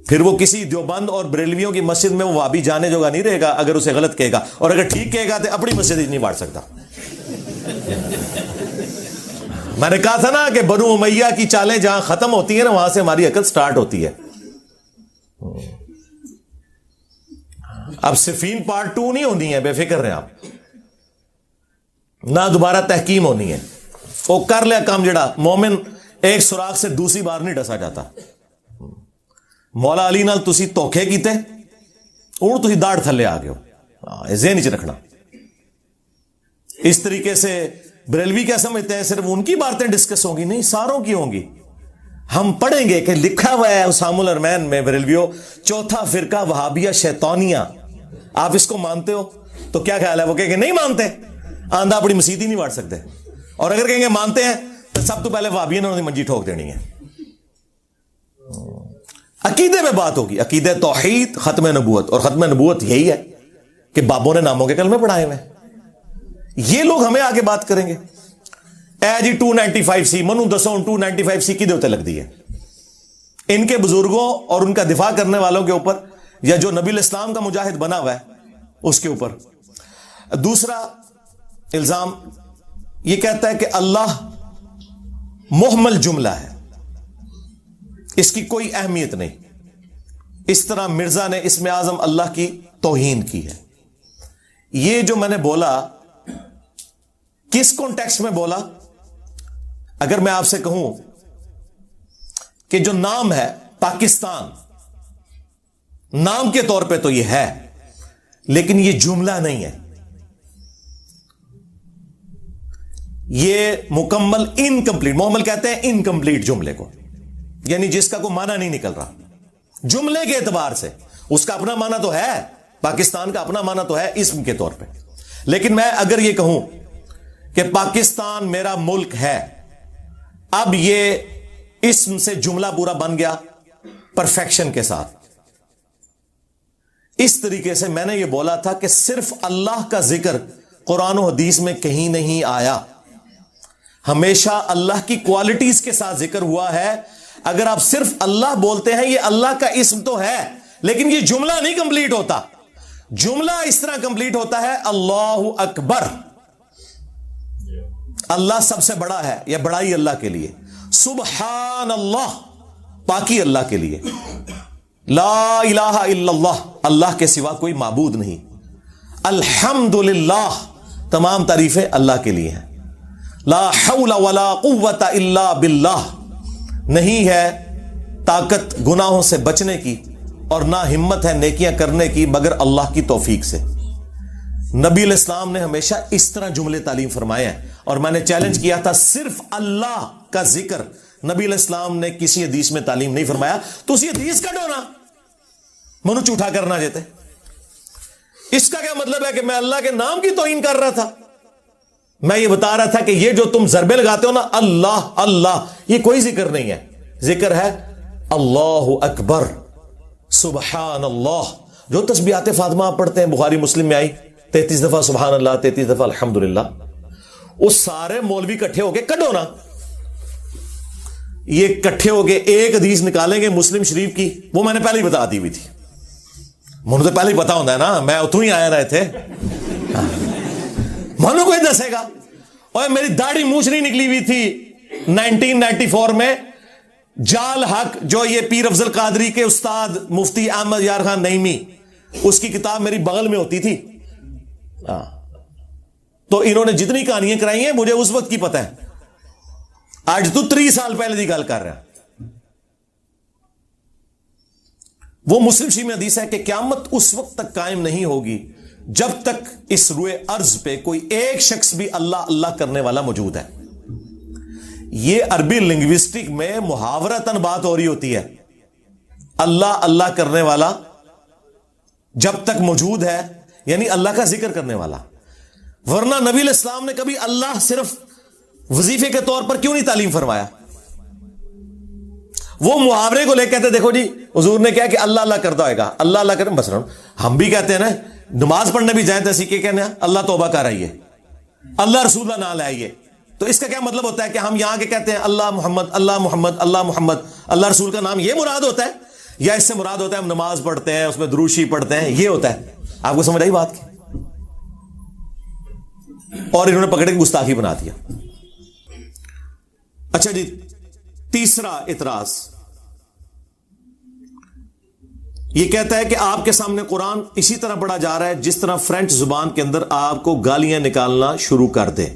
پھر وہ کسی دیوبند اور بریلویوں کی مسجد میں وہ وابی جانے جوگا نہیں رہے گا اگر اسے غلط کہے گا, اور اگر ٹھیک کہے گا تو اپنی مسجد ہی نہیں بانٹ سکتا. میں نے کہا تھا نا کہ بنو امیہ کی چالیں جہاں ختم ہوتی ہیں نا وہاں سے ہماری عقل سٹارٹ ہوتی ہے. اب صفین پارٹ 2 نہیں ہونی ہے, بے فکر رہے آپ, نہ دوبارہ تحکیم ہونی ہے. وہ کر لیا کام جڑا, مومن ایک سوراخ سے دوسری بار نہیں ڈسا جاتا. مولا علی نال تسی دھوکھے کیتے, اور تسی داڑھ تھلے آ گئے ہو, ذہن وچ رکھنا. اس طریقے سے بریلوی کیا سمجھتے ہیں صرف ان کی باتیں ڈسکس ہوں گی؟ نہیں, ساروں کی ہوں گی. ہم پڑھیں گے کہ لکھا ہوا ہے اسام الارمین میں, بریلویوں چوتھا فرقہ وہابیہ شیطانیہ. آپ اس کو مانتے ہو تو کیا خیال ہے؟ وہ کہیں گے نہیں مانتے, آندہ اپنی مسجد ہی نہیں بانٹ سکتے. اور اگر کہیں گے مانتے ہیں تو سب تو پہلے وہابیوں نے انہیں منجی ٹھوک دینی ہے. عقیدے میں بات ہوگی, عقیدہ توحید, ختم نبوت. اور ختم نبوت یہی ہے کہ بابوں نے ناموں کے کلمے پڑھائے ہوئے. یہ لوگ ہمیں آگے بات کریں گے, اے جی 295C منو دسو 295C کی دیوتے لگ دی ہے ان کے بزرگوں اور ان کا دفاع کرنے والوں کے اوپر, یا جو نبی الاسلام کا مجاہد بنا ہوا ہے اس کے اوپر. دوسرا الزام یہ کہتا ہے کہ اللہ محمل جملہ ہے, اس کی کوئی اہمیت نہیں. اس طرح مرزا نے اسم اعظم اللہ کی توہین کی ہے. یہ جو میں نے بولا کس کانٹیکسٹ میں بولا؟ اگر میں آپ سے کہوں کہ جو نام ہے پاکستان, نام کے طور پہ تو یہ ہے, لیکن یہ جملہ نہیں ہے. یہ مکمل انکمپلیٹ، محمل کہتے ہیں انکمپلیٹ جملے کو، یعنی جس کا کوئی معنی نہیں نکل رہا جملے کے اعتبار سے. اس کا اپنا معنی تو ہے، پاکستان کا اپنا معنی تو ہے اسم کے طور پہ، لیکن میں اگر یہ کہوں کہ پاکستان میرا ملک ہے، اب یہ اسم سے جملہ پورا بن گیا پرفیکشن کے ساتھ. اس طریقے سے میں نے یہ بولا تھا کہ صرف اللہ کا ذکر قرآن و حدیث میں کہیں نہیں آیا، ہمیشہ اللہ کی کوالٹیز کے ساتھ ذکر ہوا ہے. اگر آپ صرف اللہ بولتے ہیں، یہ اللہ کا اسم تو ہے لیکن یہ جملہ نہیں کمپلیٹ ہوتا. جملہ اس طرح کمپلیٹ ہوتا ہے اللہ اکبر، اللہ سب سے بڑا ہے، یہ بڑائی اللہ کے لیے. سبحان اللہ، پاکی اللہ کے لیے. لا الہ الا اللہ، اللہ کے سوا کوئی معبود نہیں. الحمدللہ، تمام تعریفیں اللہ کے لیے ہیں. لا حول ولا قوت الا باللہ، نہیں ہے طاقت گناہوں سے بچنے کی اور نہ ہمت ہے نیکیاں کرنے کی مگر اللہ کی توفیق سے. نبی علیہ السلام نے ہمیشہ اس طرح جملے تعلیم فرمائے ہیں، اور میں نے چیلنج کیا تھا صرف اللہ کا ذکر نبی علیہ السلام نے کسی حدیث میں تعلیم نہیں فرمایا. تو اسی حدیث کا ڈونا منو جھوٹا کرنا جاتے. اس کا کیا مطلب ہے کہ میں اللہ کے نام کی توہین کر رہا تھا؟ میں یہ بتا رہا تھا کہ یہ جو تم ضربے لگاتے ہو نا اللہ اللہ، یہ کوئی ذکر نہیں ہے. ذکر ہے اللہ اکبر، سبحان اللہ. جو تسبیحات فاطمہ آپ پڑھتے ہیں، بخاری مسلم میں آئی 33 دفعہ سبحان اللہ، 33 دفعہ الحمدللہ، وہ سارے مولوی کٹھے ہو کے کڈو نا، یہ کٹھے ہو کے ایک حدیث نکالیں گے مسلم شریف کی، وہ میں نے پہلے ہی بتا دی ہوئی تھی. مجھے تو پہلے ہی پتا ہوتا ہے نا، میں اتوں ہی آیا رہے تھے. مانو کوئی دسے گا؟ اور میری داڑھی مونچھ نہیں نکلی ہوئی تھی 1994 میں. جال حق جو یہ پیر افضل قادری کے استاد مفتی احمد یار خان نعیمی، اس کی کتاب میری بغل میں ہوتی تھی. تو انہوں نے جتنی کہانیاں کرائی ہیں مجھے اس وقت کی پتہ ہے. آج تو 3 سال پہلے کی گل کر رہا. وہ مسلم شریف میں حدیث ہے کہ قیامت اس وقت تک قائم نہیں ہوگی جب تک اس روئے ارض پہ کوئی ایک شخص بھی اللہ اللہ کرنے والا موجود ہے. یہ عربی لنگوسٹک میں محاورتاً بات ہو رہی ہوتی ہے، اللہ اللہ کرنے والا جب تک موجود ہے، یعنی اللہ کا ذکر کرنے والا. ورنہ نبی علیہ السلام نے کبھی اللہ صرف وظیفے کے طور پر کیوں نہیں تعلیم فرمایا؟ وہ محاورے کو لے کہتے دیکھو جی حضور نے کہا کہ اللہ اللہ کرتا ہوئے گا، اللہ اللہ کریں. بس ہم بھی کہتے ہیں نا، نماز پڑھنے بھی جائیں تو اسی کے کہنے اللہ توبہ کر آئیے، اللہ رسول اللہ نہ لائیے. تو اس کا کیا مطلب ہوتا ہے کہ ہم یہاں کے کہتے ہیں اللہ محمد اللہ محمد اللہ محمد، اللہ رسول کا نام یہ مراد ہوتا ہے، یا اس سے مراد ہوتا ہے ہم نماز پڑھتے ہیں اس میں دروشی پڑھتے ہیں، یہ ہوتا ہے؟ آپ کو سمجھ آئی بات کی؟ اور انہوں نے پکڑ کے گستاخی بنا دیا. اچھا جی، تیسرا اعتراض یہ کہتا ہے کہ آپ کے سامنے قرآن اسی طرح پڑھا جا رہا ہے جس طرح فرینچ زبان کے اندر آپ کو گالیاں نکالنا شروع کر دے.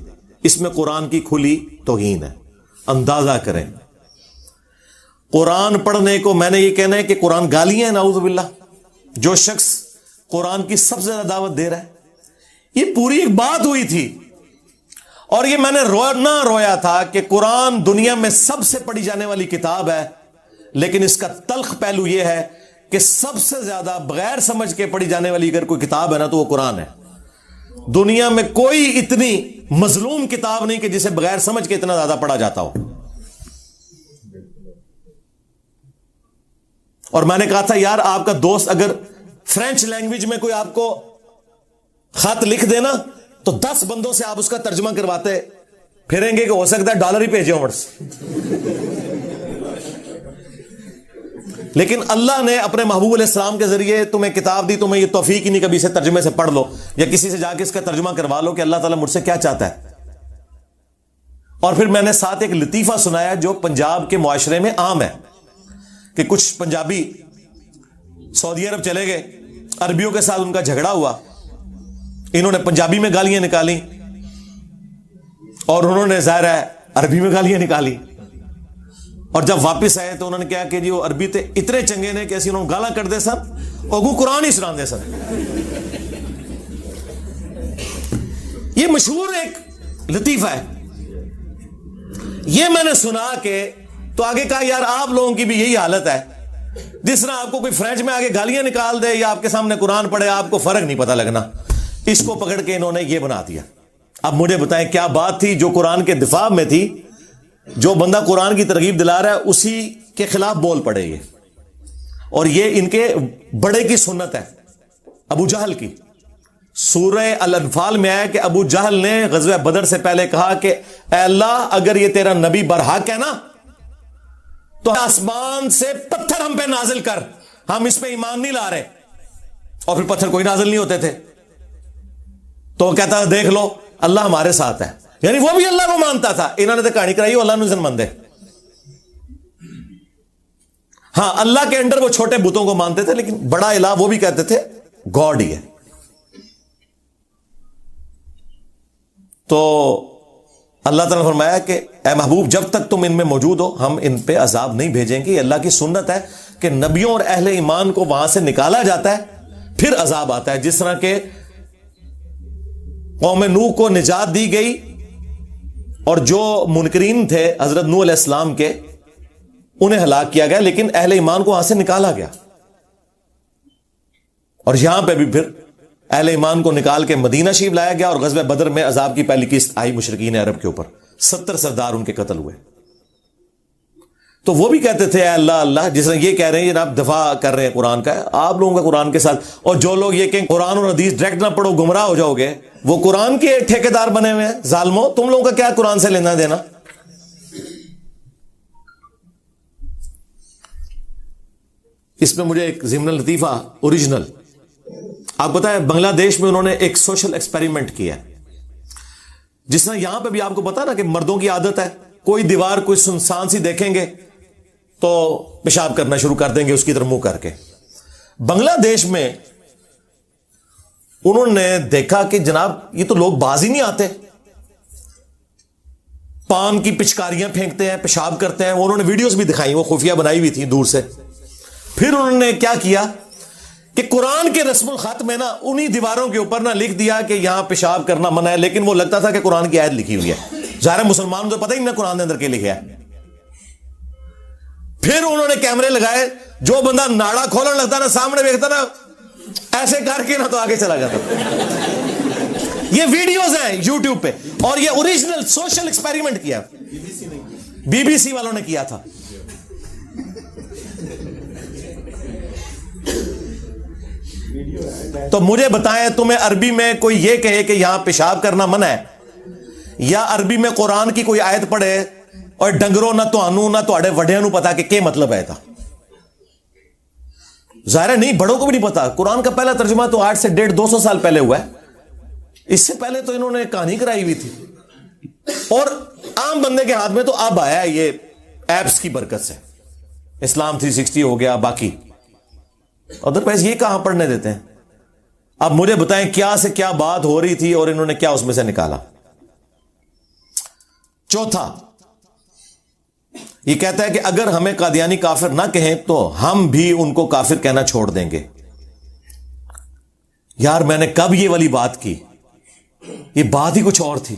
اس میں قرآن کی کھلی توہین ہے. اندازہ کریں، قرآن پڑھنے کو میں نے یہ کہنا ہے کہ قرآن گالیاں ہیں، نعوذ باللہ. جو شخص قرآن کی سب سے زیادہ دعوت دے رہا ہے، یہ پوری ایک بات ہوئی تھی. اور یہ میں نے رویا تھا کہ قرآن دنیا میں سب سے پڑھی جانے والی کتاب ہے، لیکن اس کا تلخ پہلو یہ ہے کہ سب سے زیادہ بغیر سمجھ کے پڑھی جانے والی اگر کوئی کتاب ہے نا تو وہ قرآن ہے. دنیا میں کوئی اتنی مظلوم کتاب نہیں کہ جسے بغیر سمجھ کے اتنا زیادہ پڑھا جاتا ہو. اور میں نے کہا تھا یار آپ کا دوست اگر فرینچ لینگویج میں کوئی آپ کو خط لکھ دینا تو 10 بندوں سے آپ اس کا ترجمہ کرواتے پھریں گے کہ ہو سکتا ہے ڈالر ہی بھیجے ہوں. لیکن اللہ نے اپنے محبوب علیہ السلام کے ذریعے تمہیں کتاب دی، تمہیں یہ توفیق ہی نہیں کبھی اسے ترجمے سے پڑھ لو یا کسی سے جا کے اس کا ترجمہ کروا لو کہ اللہ تعالیٰ مجھ سے کیا چاہتا ہے. اور پھر میں نے ساتھ ایک لطیفہ سنایا جو پنجاب کے معاشرے میں عام ہے کہ کچھ پنجابی سعودی عرب چلے گئے، عربیوں کے ساتھ ان کا جھگڑا ہوا، انہوں نے پنجابی میں گالیاں نکالی اور انہوں نے ظاہر ہے عربی میں گالیاں نکالی. اور جب واپس آئے تو انہوں نے کہا کہ جی وہ عربی تے اتنے چنگے نے کہ ایسی انہوں نے گالاں کر دے سن اور وہ قرآن ہی سنا دے سن. یہ مشہور ایک لطیفہ ہے. یہ میں نے سنا کہ تو آگے کہا یار آپ لوگوں کی بھی یہی حالت ہے, جس طرح آپ کو کوئی فرینچ میں آگے گالیاں نکال دے یا آپ کے سامنے قرآن پڑھے آپ کو فرق نہیں پتہ لگنا. اس کو پکڑ کے انہوں نے یہ بنا دیا. اب مجھے بتائیں کیا بات تھی جو قرآن کے دفاع میں تھی, جو بندہ قرآن کی ترغیب دلا رہا ہے اسی کے خلاف بول پڑے یہ. اور یہ ان کے بڑے کی سنت ہے, ابو جہل کی. سورہ الانفال میں آیا کہ ابو جہل نے غزوہ بدر سے پہلے کہا کہ اے اللہ اگر یہ تیرا نبی برحق ہے نا تو آسمان سے پتھر ہم پہ نازل کر, ہم اس پہ ایمان نہیں لا رہے. اور پھر پتھر کوئی نازل نہیں ہوتے تھے. تو وہ کہتا دیکھ لو اللہ ہمارے ساتھ ہے, یعنی وہ بھی اللہ کو مانتا تھا. انہوں نے تو کہانی کرائی وہ اللہ نزن مند ہے. ہاں اللہ کے انڈر وہ چھوٹے بتوں کو مانتے تھے, لیکن بڑا الہ وہ بھی کہتے تھے گاڈ ہی ہے. تو اللہ تعالیٰ نے فرمایا کہ اے محبوب جب تک تم ان میں موجود ہو ہم ان پہ عذاب نہیں بھیجیں گے. اللہ کی سنت ہے کہ نبیوں اور اہل ایمان کو وہاں سے نکالا جاتا ہے پھر عذاب آتا ہے. جس طرح کہ قوم نوح کو نجات دی گئی اور جو منکرین تھے حضرت نوح علیہ السلام کے انہیں ہلاک کیا گیا, لیکن اہل ایمان کو وہاں سے نکالا گیا. اور یہاں پہ بھی پھر اہل ایمان کو نکال کے مدینہ شریف لایا گیا, اور غزوہ بدر میں عذاب کی پہلی قسط آئی مشرکین عرب کے اوپر. 70 سردار ان کے قتل ہوئے. تو وہ بھی کہتے تھے اے اللہ اللہ, جس طرح یہ کہہ رہے ہیں جناب دفاع کر رہے ہیں قرآن کا, آپ لوگوں کا قرآن کے ساتھ. اور جو لوگ یہ کہیں قرآن اور حدیث ڈائریکٹ نہ پڑھو گمراہ ہو جاؤ گے, وہ قرآن کے ٹھیکیدار بنے ہوئے ہیں. ظالموں تم لوگوں کا کیا قرآن سے لینا دینا. اس میں مجھے ایک ضمن لطیفہ اوریجنل آپ بتائیں, بنگلہ دیش میں انہوں نے ایک سوشل ایکسپیریمنٹ کیا. جس طرح یہاں پہ بھی آپ کو پتا نا کہ مردوں کی عادت ہے, کوئی دیوار کوئی سنسان سی دیکھیں گے تو پیشاب کرنا شروع کر دیں گے اس کی طرف منہ کر کے. بنگلہ دیش میں انہوں نے دیکھا کہ جناب یہ تو لوگ باز ہی نہیں آتے, پان کی پچکاریاں پھینکتے ہیں, پیشاب کرتے ہیں. انہوں نے ویڈیوز بھی دکھائی, وہ خفیہ بنائی ہوئی تھی دور سے. پھر انہوں نے کیا کیا کہ قرآن کے رسم الخط میں نا انہی دیواروں کے اوپر نا لکھ دیا کہ یہاں پیشاب کرنا منع ہے, لیکن وہ لگتا تھا کہ قرآن کی آیت لکھی ہوئی ہے. ظاہر مسلمان تو پتہ ہی نہیں قرآن کے اندر کیا لکھا ہے. پھر انہوں نے کیمرے لگائے, جو بندہ ناڑا کھولنے لگتا نا سامنے دیکھتا نا ایسے کر کے نا تو آگے چلا جاتا. یہ ویڈیوز ہیں یوٹیوب پہ, اور یہ اوریجنل سوشل ایکسپیریمنٹ کیا بی بی سی والوں نے کیا تھا. تو مجھے بتائیں تمہیں عربی میں کوئی یہ کہے کہ یہاں پیشاب کرنا منع ہے, یا عربی میں قرآن کی کوئی آیت پڑھے اور ڈنگروں نہ تو آنو نہ تو اڑے وڈیاں نو پتا کہ کیا مطلب ہے تھا. ظاہر نہیں بڑوں کو بھی نہیں پتا. قرآن کا پہلا ترجمہ تو آج سے 150-200 سال پہلے ہوا ہے. اس سے پہلے تو انہوں نے کہانی کرائی ہوئی تھی, اور عام بندے کے ہاتھ میں تو اب آیا ہے یہ ایپس کی برکت سے. اسلام 360 ہو گیا, باقی ادروائز یہ کہاں پڑھنے دیتے ہیں. اب مجھے بتائیں کیا سے کیا بات ہو رہی تھی اور انہوں نے کیا اس میں سے نکالا. چوتھا یہ کہتا ہے کہ اگر ہمیں قادیانی کافر نہ کہیں تو ہم بھی ان کو کافر کہنا چھوڑ دیں گے. یار میں نے کب یہ والی بات کی, یہ بات ہی کچھ اور تھی.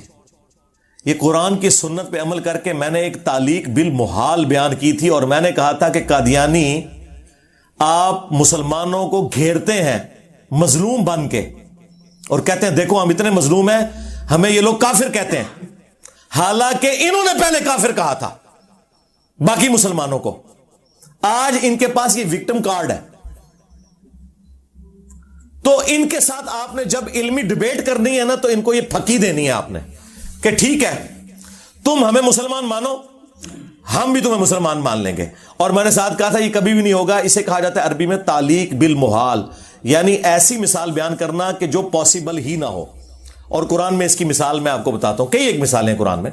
یہ قرآن کی سنت پہ عمل کر کے میں نے ایک تعلیق بالمحال بیان کی تھی, اور میں نے کہا تھا کہ قادیانی آپ مسلمانوں کو گھیرتے ہیں مظلوم بن کے, اور کہتے ہیں دیکھو ہم اتنے مظلوم ہیں ہمیں یہ لوگ کافر کہتے ہیں, حالانکہ انہوں نے پہلے کافر کہا تھا باقی مسلمانوں کو. آج ان کے پاس یہ وکٹم کارڈ ہے. تو ان کے ساتھ آپ نے جب علمی ڈیبیٹ کرنی ہے نا تو ان کو یہ پھکی دینی ہے آپ نے کہ ٹھیک ہے تم ہمیں مسلمان مانو, ہم بھی تمہیں مسلمان مان لیں گے. اور میں نے ساتھ کہا تھا یہ کبھی بھی نہیں ہوگا. اسے کہا جاتا ہے عربی میں تعلیق بالمحال, یعنی ایسی مثال بیان کرنا کہ جو پاسبل ہی نہ ہو. اور قرآن میں اس کی مثال میں آپ کو بتاتا ہوں, کئی ایک مثالیں قرآن میں.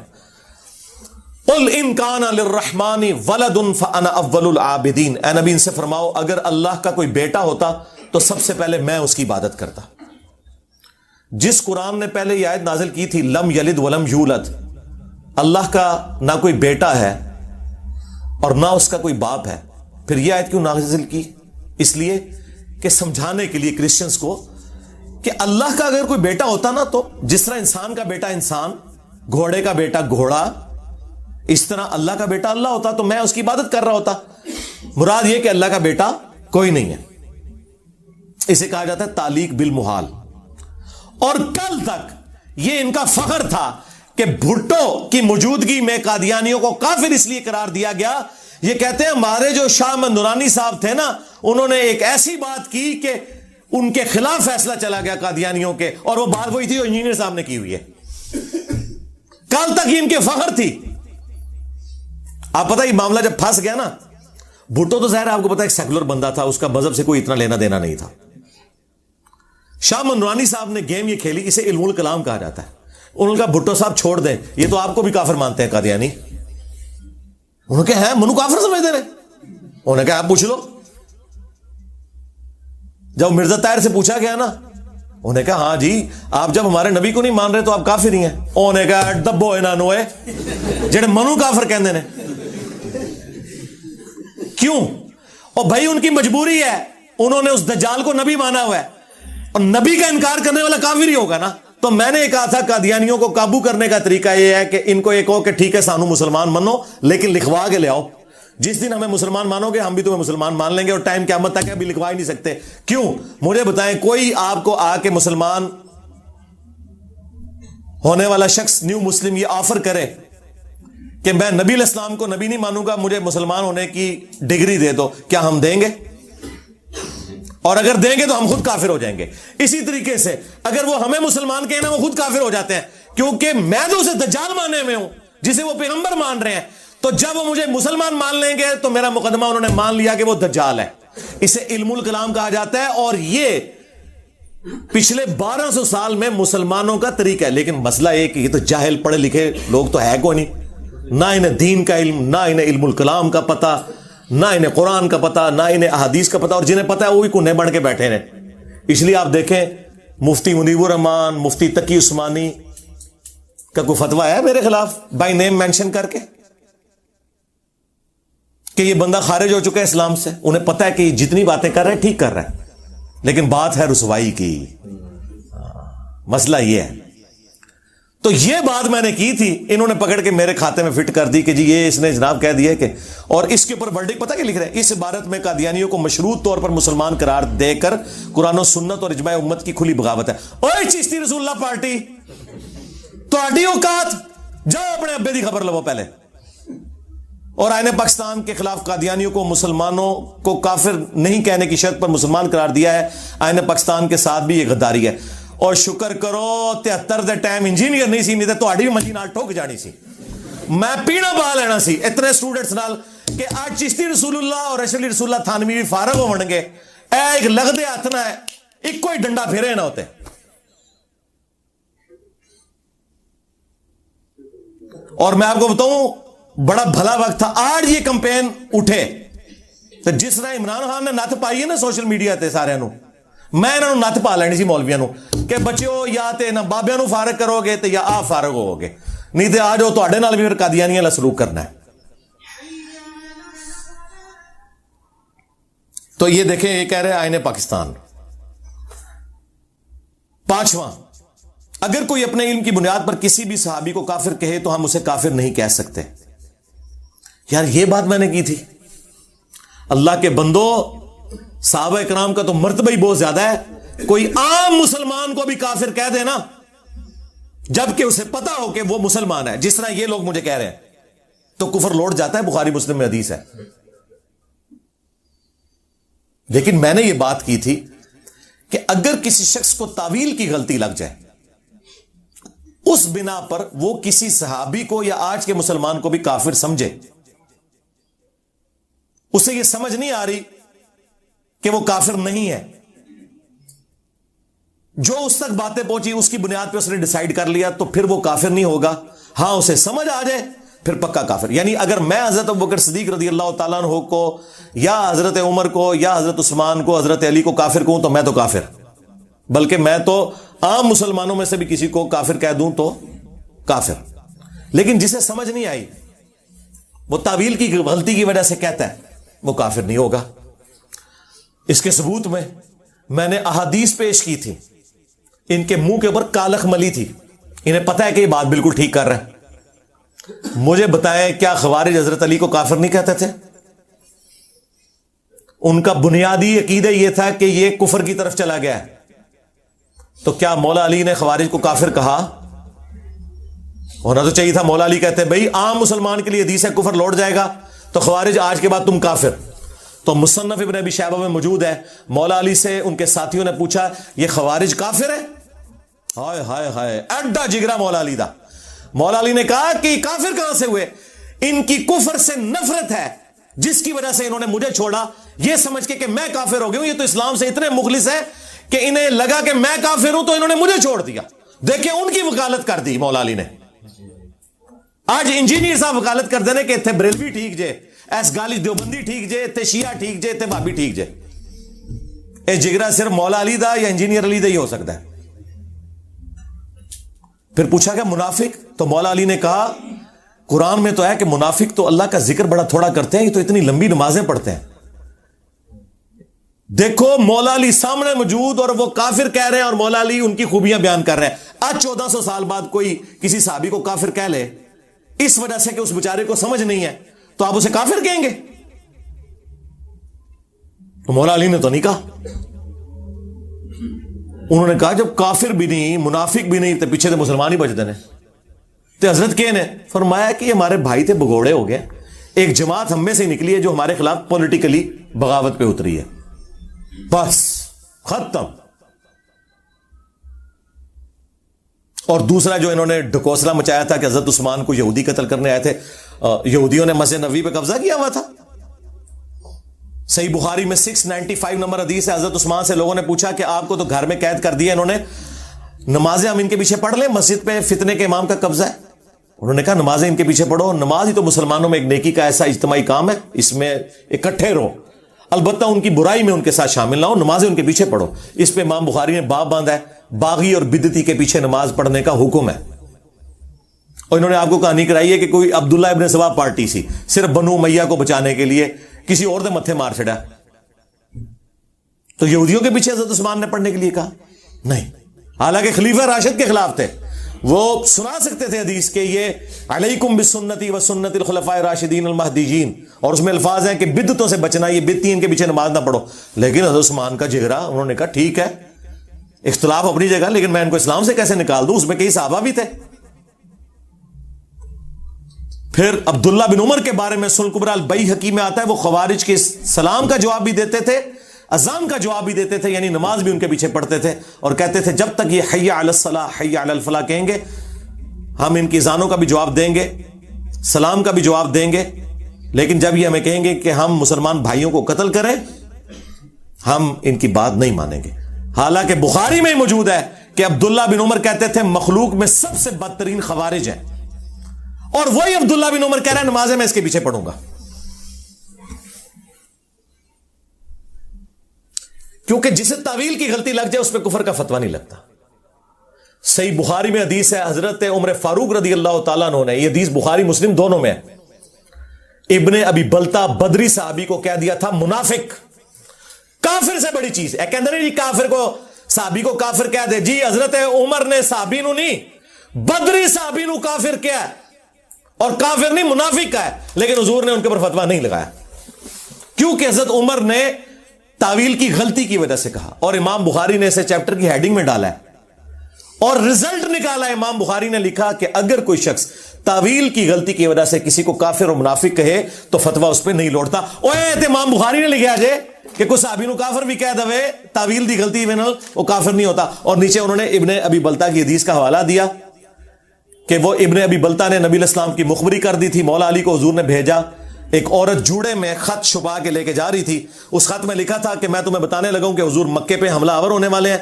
قل ان کان للرحمن ولد فانا اول العابدین, اے نبی ان سے فرماؤ اگر اللہ کا کوئی بیٹا ہوتا تو سب سے پہلے میں اس کی عبادت کرتا. جس قرآن نے پہلے یہ آیت نازل کی تھی لم یلد ولم یولد, اللہ کا نہ کوئی بیٹا ہے اور نہ اس کا کوئی باپ ہے, پھر یہ آیت کیوں نازل کی؟ اس لیے کہ سمجھانے کے لیے کرسچنز کو کہ اللہ کا اگر کوئی بیٹا ہوتا نا تو جس طرح انسان کا بیٹا انسان, گھوڑے کا بیٹا گھوڑا, اس طرح اللہ کا بیٹا اللہ ہوتا تو میں اس کی عبادت کر رہا ہوتا. مراد یہ کہ اللہ کا بیٹا کوئی نہیں ہے. اسے کہا جاتا ہے تعلیق بالمحال. اور کل تک یہ ان کا فخر تھا کہ بھٹو کی موجودگی میں قادیانیوں کو کافر اس لیے قرار دیا گیا. یہ کہتے ہیں ہمارے جو شاہ احمد نورانی صاحب تھے نا, انہوں نے ایک ایسی بات کی کہ ان کے خلاف فیصلہ چلا گیا قادیانیوں کے, اور وہ بات وہی تھی جو انجینئر صاحب نے کی ہوئی ہے. کل تک یہ ان کے فخر تھی. آپ پتہ یہ معاملہ جب پھنس گیا نا, بھٹو تو ظاہر آپ کو پتا ایک سیکولر بندہ تھا, اس کا مذہب سے کوئی اتنا لینا دینا نہیں تھا. شاہ احمد نورانی صاحب نے گیم یہ کھیلی, اسے علم الکلام کہا جاتا ہے. انہوں نے کہا بھٹو صاحب چھوڑ دیں, یہ تو آپ کو بھی کافر مانتے ہیں قادیانی. انہوں نے کہا ہے منو کافر سمجھتے ہیں. انہوں نے کہا آپ پوچھ لو. جب مرزا طاہر سے پوچھا گیا نا, انہوں نے کہا ہاں جی آپ جب ہمارے نبی کو نہیں مان رہے تو آپ کافر ہی ہیں. انہوں نے کہا دبو انہوں جڑے منو کافر کہندے نے. کیوں؟ اور بھائی ان کی مجبوری ہے, انہوں نے اس دجال کو نبی مانا ہوا ہے, اور نبی کا انکار کرنے والا کافر ہی ہوگا نا. تو میں نے یہ کہا تھا قادیانیوں کو قابو کرنے کا طریقہ یہ ہے کہ ان کو یہ کہو کہ ٹھیک ہے سانو مسلمان منو, لیکن لکھوا کے لے آؤ. جس دن ہمیں مسلمان مانو گے ہم بھی تمہیں مسلمان مان لیں گے, اور ٹائم قیامت تک ابھی لکھوا ہی نہیں سکتے. کیوں؟ مجھے بتائیں, کوئی آپ کو آ کے مسلمان ہونے والا شخص نیو مسلم یہ آفر کرے کہ میں نبی علیہ السلام کو نبی نہیں مانوں گا, مجھے مسلمان ہونے کی ڈگری دے دو, کیا ہم دیں گے؟ اور اگر دیں گے تو ہم خود کافر ہو جائیں گے. اسی طریقے سے اگر وہ ہمیں مسلمان کہنا وہ خود کافر ہو جاتے ہیں, کیونکہ میں تو اسے دجال ماننے میں ہوں جسے وہ پیغمبر مان رہے ہیں. تو جب وہ مجھے مسلمان مان لیں گے تو میرا مقدمہ انہوں نے مان لیا کہ وہ دجال ہے. اسے علم الکلام کہا جاتا ہے, اور یہ پچھلے 1200 سال میں مسلمانوں کا طریقہ ہے. لیکن مسئلہ یہ کہ یہ تو جاہل پڑھے لکھے لوگ تو ہے کوئی نہیں, نہ انہیں دین کا علم, نہ انہیں علم الکلام کا پتہ, نہ انہیں قرآن کا پتہ, نہ انہیں احادیث کا پتہ, اور جنہیں پتہ ہے وہ بھی کونے بن کے بیٹھے ہیں. اس لیے آپ دیکھیں مفتی منیب الرحمان, مفتی تقی عثمانی کا کوئی فتویٰ ہے میرے خلاف بائی نیم مینشن کر کے کہ یہ بندہ خارج ہو چکا ہے اسلام سے. انہیں پتہ ہے کہ یہ جتنی باتیں کر رہے ہیں ٹھیک کر رہے ہیں, لیکن بات ہے رسوائی کی. مسئلہ یہ ہے. تو یہ بات میں نے کی تھی, انہوں نے پکڑ کے میرے کھاتے میں فٹ کر دی کہ جی یہ اس نے جناب کہہ دیا کہ, اور اس کے اوپر ورڈکٹ پتہ کیا لکھ رہے ہیں, اس عبارت میں قادیانیوں کو مشروط طور پر مسلمان قرار دے کر قرآن و سنت اور اجماع امت کی کھلی بغاوت ہے. اوے چشتی رسول اللہ پارٹی, تہاڈی اوقات, جاؤ اپنے ابے دی خبر لو پہلے. اور آئین پاکستان کے خلاف قادیانیوں کو مسلمانوں کو کافر نہیں کہنے کی شرط پر مسلمان قرار دیا ہے. آئین پاکستان کے ساتھ بھی یہ غداری ہے. اور شکر کرو 73 دے ٹائم انجینئر نہیں سی, نہیں تو تہاڈی بھی منجی نال ٹھوک جانی سی. میں پینا پا لینا سی اتنے سٹوڈنٹس نال کہ آج چشتی رسول اللہ اور اشرف رسول اللہ تھانوی بھی فارغ ہو گے. اے ایک لگدے ہاتھ نہ ہے, ایک کوئی ڈنڈا پھیرے نہ ہوتے. اور میں آپ کو بتاؤں بڑا بھلا وقت تھا. آج یہ کمپین اٹھے تو جس طرح عمران خان نے نت پائی ہے نا سوشل میڈیا تے سارے نو, میں انہوں نے نت پا لینی سی مولویاں نو کہ بچیو یا تے نہ بابیاں نو فارغ کرو گے تے یا آپ فارغ ہو گے, نہیں تے آج وہ تہاڈے نال بھی پھر قادیانی والا سلوک کرنا ہے. تو یہ دیکھیں, یہ کہہ رہے ہیں آئین پاکستان. 5واں, اگر کوئی اپنے علم کی بنیاد پر کسی بھی صحابی کو کافر کہے تو ہم اسے کافر نہیں کہہ سکتے. یار یہ بات میں نے کی تھی. اللہ کے بندو, صحابہ کرام کا تو مرتبہ ہی بہت زیادہ ہے. کوئی عام مسلمان کو بھی کافر کہہ دے نا, جبکہ اسے پتا ہو کہ وہ مسلمان ہے, جس طرح یہ لوگ مجھے کہہ رہے ہیں, تو کفر لوٹ جاتا ہے. بخاری مسلم میں حدیث ہے. لیکن میں نے یہ بات کی تھی کہ اگر کسی شخص کو تعویل کی غلطی لگ جائے, اس بنا پر وہ کسی صحابی کو یا آج کے مسلمان کو بھی کافر سمجھے, اسے یہ سمجھ نہیں آ رہی کہ وہ کافر نہیں ہے, جو اس تک باتیں پہنچی اس کی بنیاد پہ اس نے ڈیسائیڈ کر لیا, تو پھر وہ کافر نہیں ہوگا. ہاں اسے سمجھ آ جائے پھر پکا کافر. یعنی اگر میں حضرت ابوبکر صدیق رضی اللہ تعالیٰ عنہ کو یا حضرت عمر کو یا حضرت عثمان کو حضرت علی کو کافر کہوں تو میں تو کافر, بلکہ میں تو عام مسلمانوں میں سے بھی کسی کو کافر کہہ دوں تو کافر. لیکن جسے سمجھ نہیں آئی, وہ تعویل کی غلطی کی وجہ سے کہتا ہے, وہ کافر نہیں ہوگا. اس کے ثبوت میں نے احادیث پیش کی تھی, ان کے منہ کے اوپر کالخ ملی تھی, انہیں پتہ ہے کہ یہ بات بالکل ٹھیک کر رہے ہیں. مجھے بتائیں کیا خوارج حضرت علی کو کافر نہیں کہتے تھے؟ ان کا بنیادی عقیدہ یہ تھا کہ یہ کفر کی طرف چلا گیا ہے. تو کیا مولا علی نے خوارج کو کافر کہا؟ ہونا تو چاہیے تھا مولا علی کہتے بھئی عام مسلمان کے لیے حدیث ہے کفر لوٹ جائے گا، تو خوارج آج کے بعد تم کافر. تو مصنف ابن ابی شیبہ میں موجود ہے، مولا علی سے ان کے ساتھیوں نے پوچھا یہ خوارج کافر ہے؟ ہائے ہائے ہائے، اڈا جگرا مولا علی دا. مولا علی نے کہا کہ یہ کافر کہاں سے ہوئے؟ ان کی کفر سے نفرت ہے جس کی وجہ سے انہوں نے مجھے چھوڑا یہ سمجھ کے کہ میں کافر ہو گیا ہوں. یہ تو اسلام سے اتنے مخلص ہے کہ انہیں لگا کہ میں کافر ہوں تو انہوں نے مجھے چھوڑ دیا. دیکھیں ان کی وکالت کر دی مولا علی نے. آج انجینئر صاحب وکالت کر دینے کہ اتنے بریلوی ٹھیک جے، ایس گالی دیوبندی ٹھیک جے، تے شیعہ ٹھیک جے، تے بھابی ٹھیک جے. اے جگرا صرف مولا علی دا یا انجینئر علی دا ہی ہو سکتا ہے. پھر پوچھا کہ منافق؟ تو مولا علی نے کہا قرآن میں تو ہے کہ منافق تو اللہ کا ذکر بڑا تھوڑا کرتے ہیں، یہ تو اتنی لمبی نمازیں پڑھتے ہیں. دیکھو مولا علی سامنے موجود اور وہ کافر کہہ رہے ہیں اور مولا علی ان کی خوبیاں بیان کر رہے ہیں. آج 1400 سال بعد کوئی کسی صحابی کو کافر کہہ لے اس وجہ سے کہ اس بیچارے کو سمجھ نہیں ہے تو آپ اسے کافر کہیں گے؟ تو مولا علی نے تو نہیں کہا. انہوں نے کہا جب کافر بھی نہیں منافق بھی نہیں تو پیچھے تو مسلمان ہی بچتے ہیں. تو حضرت کے نے فرمایا کہ یہ ہمارے بھائی تھے بگوڑے ہو گئے، ایک جماعت ہم میں سے نکلی ہے جو ہمارے خلاف پولیٹیکلی بغاوت پہ اتری ہے، بس ختم. اور دوسرا جو انہوں نے ڈھکوسلا مچایا تھا کہ حضرت عثمان کو یہودی قتل کرنے آئے تھے، یہودیوں نے مسجد نبوی پہ قبضہ کیا ہوا تھا. صحیح بخاری میں 695 نمبر حدیث ہے. حضرت عثمان سے لوگوں نے پوچھا کہ آپ کو تو گھر میں قید کر دیا انہوں نے، نمازیں ہم ان کے پیچھے پڑھ لیں؟ مسجد پہ فتنے کے امام کا قبضہ ہے. انہوں نے کہا نمازیں ان کے پیچھے پڑھو. نماز ہی تو مسلمانوں میں ایک نیکی کا ایسا اجتماعی کام ہے، اس میں اکٹھے رہو، البتہ ان کی برائی میں ان کے ساتھ شامل نہ ہو، نمازیں ان کے پیچھے پڑھو. اس پہ امام بخاری نے باب باندھا ہے باغی اور بدعتی کے پیچھے نماز پڑھنے کا حکم ہے. اور انہوں نے آپ کو کہانی کرائی ہے کہ کوئی عبداللہ ابن سبا پارٹی سی صرف بنو امیہ کو بچانے کے لیے کسی اور نے متھے مار چھڑا، تو یہودیوں کے پیچھے حضرت عثمان نے پڑھنے کے لیے کہا نہیں. حالانکہ خلیفہ راشد کے خلاف تھے، وہ سنا سکتے تھے حدیث کہ یہ علیکم بسنتی و سنت الخلفاء راشدین المہدیین، اور اس میں الفاظ ہیں کہ بدعتوں سے بچنا، یہ بدعتی ان کے پیچھے نماز نہ پڑھو. لیکن حضرت عثمان کا جگرا، انہوں نے کہا ٹھیک ہے اختلاف اپنی جگہ لیکن میں ان کو اسلام سے کیسے نکال دوں، اس میں کئی صحابہ بھی تھے. پھر عبداللہ بن عمر کے بارے میں سنن کبریٰ البیہقی میں آتا ہے وہ خوارج کے سلام کا جواب بھی دیتے تھے، اذان کا جواب بھی دیتے تھے، یعنی نماز بھی ان کے پیچھے پڑھتے تھے اور کہتے تھے جب تک یہ حی علی الصلاح حی علی الفلاح کہیں گے ہم ان کی اذانوں کا بھی جواب دیں گے، سلام کا بھی جواب دیں گے، لیکن جب یہ ہمیں کہیں گے کہ ہم مسلمان بھائیوں کو قتل کریں ہم ان کی بات نہیں مانیں گے. حالانکہ بخاری میں ہی موجود ہے کہ عبداللہ بن عمر کہتے تھے مخلوق میں سب سے بدترین خوارج ہیں، اور وہی عبداللہ بن عمر کہہ رہا ہے نمازیں میں اس کے پیچھے پڑھوں گا. کیونکہ جسے تعویل کی غلطی لگ جائے اس پہ کفر کا فتویٰ نہیں لگتا. صحیح بخاری میں حدیث ہے حضرت عمر فاروق رضی اللہ تعالیٰ عنہ نے، یہ حدیث بخاری مسلم دونوں میں ہے، ابن ابی بلتا بدری صحابی کو کہہ دیا تھا منافق. کافر سے بڑی چیز ہے کہندے نہیں کافر کو صحابی کو کافر کہہ دے، جی حضرت عمر نے صحابی نو نہیں بدری صحابی نو کافر کیا ہے، اور کافر نہیں منافق کا ہے، لیکن حضور نے ان کے اوپر فتویٰ نہیں لگایا کیونکہ حضرت عمر نے تعویل کی غلطی کی وجہ سے کہا. اور امام بخاری نے اسے چیپٹر کی ہیڈنگ میں ڈالا ہے اور رزلٹ نکالا ہے. امام بخاری نے لکھا کہ اگر کوئی شخص تعویل کی غلطی کی وجہ سے کسی کو کافر اور منافق کہے تو فتویٰ اس پہ نہیں لوٹتا. اوے امام بخاری نے لکھا جے کہ کوئی صحابی نو کافر بھی کہہ دے تعویل دی غلطی میں وہ کافر نہیں ہوتا. اور نیچے انہوں نے ابن ابی بلتا کی حدیث کا حوالہ دیا کہ وہ ابن ابی بلتا نے نبی علیہ السلام کی مخبری کر دی تھی. مولا علی کو حضور نے بھیجا، ایک عورت جوڑے میں خط چھپا کے لے کے جا رہی تھی، اس خط میں لکھا تھا کہ میں تمہیں بتانے لگا ہوں کہ حضور مکے پہ حملہ آور ہونے والے ہیں،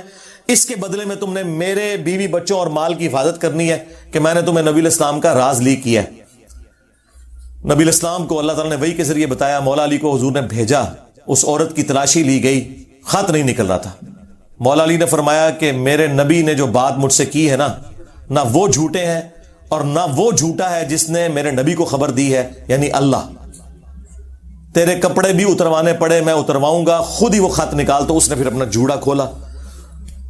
اس کے بدلے میں تم نے میرے بیوی بچوں اور مال کی حفاظت کرنی ہے کہ میں نے تمہیں نبی علیہ السلام کا راز لیک کیا ہے. نبی علیہ السلام کو اللہ تعالیٰ نے وحی کے ذریعے بتایا، مولا علی کو حضور نے بھیجا، اس عورت کی تلاشی لی گئی، خط نہیں نکل رہا تھا. مولا علی نے فرمایا کہ میرے نبی نے جو بات مجھ سے کی ہے نا، نہ وہ جھوٹے ہیں اور نہ وہ جھوٹا ہے جس نے میرے نبی کو خبر دی ہے، یعنی اللہ. تیرے کپڑے بھی اتروانے پڑے میں اترواؤں گا. خود ہی وہ خط نکال تو اس نے پھر اپنا جوڑا کھولا،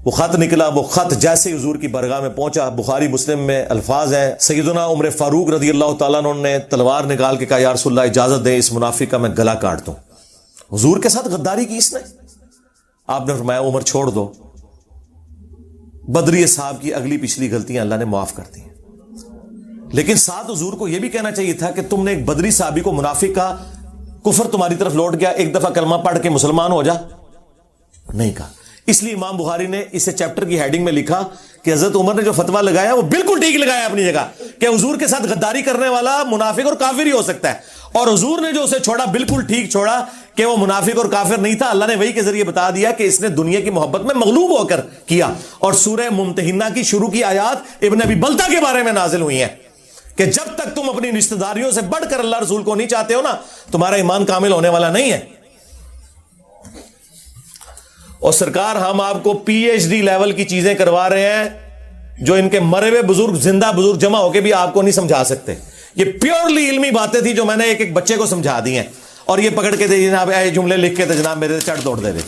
وہ خط نکلا. وہ خط جیسے حضور کی برگاہ میں پہنچا, بخاری مسلم میں الفاظ ہیں, سیدنا عمر فاروق رضی اللہ تعالیٰ عنہ نے تلوار نکال کے کہا یا رسول اللہ اجازت دیں اس منافق کا میں گلا کاٹ دوں. حضور کے ساتھ غداری کی اس نے. آپ نے فرمایا عمر چھوڑ دو, بدری صاحب کی اگلی پچھلی غلطیاں اللہ نے معاف کر دی ہیں. لیکن ساتھ حضور کو یہ بھی کہنا چاہیے تھا کہ تم نے ایک بدری صحابی کو, منافق کا کفر تمہاری طرف لوٹ گیا, ایک دفعہ کلمہ پڑھ کے مسلمان ہو جا, نہیں کہا. اس لیے امام بخاری نے اسے چیپٹر کی ہیڈنگ میں لکھا کہ حضرت عمر نے جو فتویٰ لگایا وہ بالکل ٹھیک لگایا اپنی جگہ, کہ حضور کے ساتھ غداری کرنے والا منافق اور کافر ہی ہو سکتا ہے, اور حضور نے جو اسے چھوڑا بالکل ٹھیک چھوڑا کہ وہ منافق اور کافر نہیں تھا. اللہ نے وحی کے ذریعے بتا دیا کہ اس نے دنیا کی محبت میں مغلوب ہو کر کیا. اور سورہ ممتحنہ کی شروع کی آیات ابن ابی بلتہ کے بارے میں نازل ہوئی ہیں کہ جب تک تم اپنی رشتہ داریوں سے بڑھ کر اللہ رسول کو نہیں چاہتے ہو نا, تمہارا ایمان کامل ہونے والا نہیں ہے. اور سرکار ہم آپ کو پی ایچ ڈی لیول کی چیزیں کروا رہے ہیں جو ان کے مرے ہوئے بزرگ زندہ بزرگ جمع ہو کے بھی آپ کو نہیں سمجھا سکتے. یہ پیورلی علمی باتیں تھی جو میں نے ایک ایک بچے کو سمجھا دی ہیں, اور یہ پکڑ کے دے جناب اے جملے لکھ کے جناب میرے چڑھ دوڑ دے دے.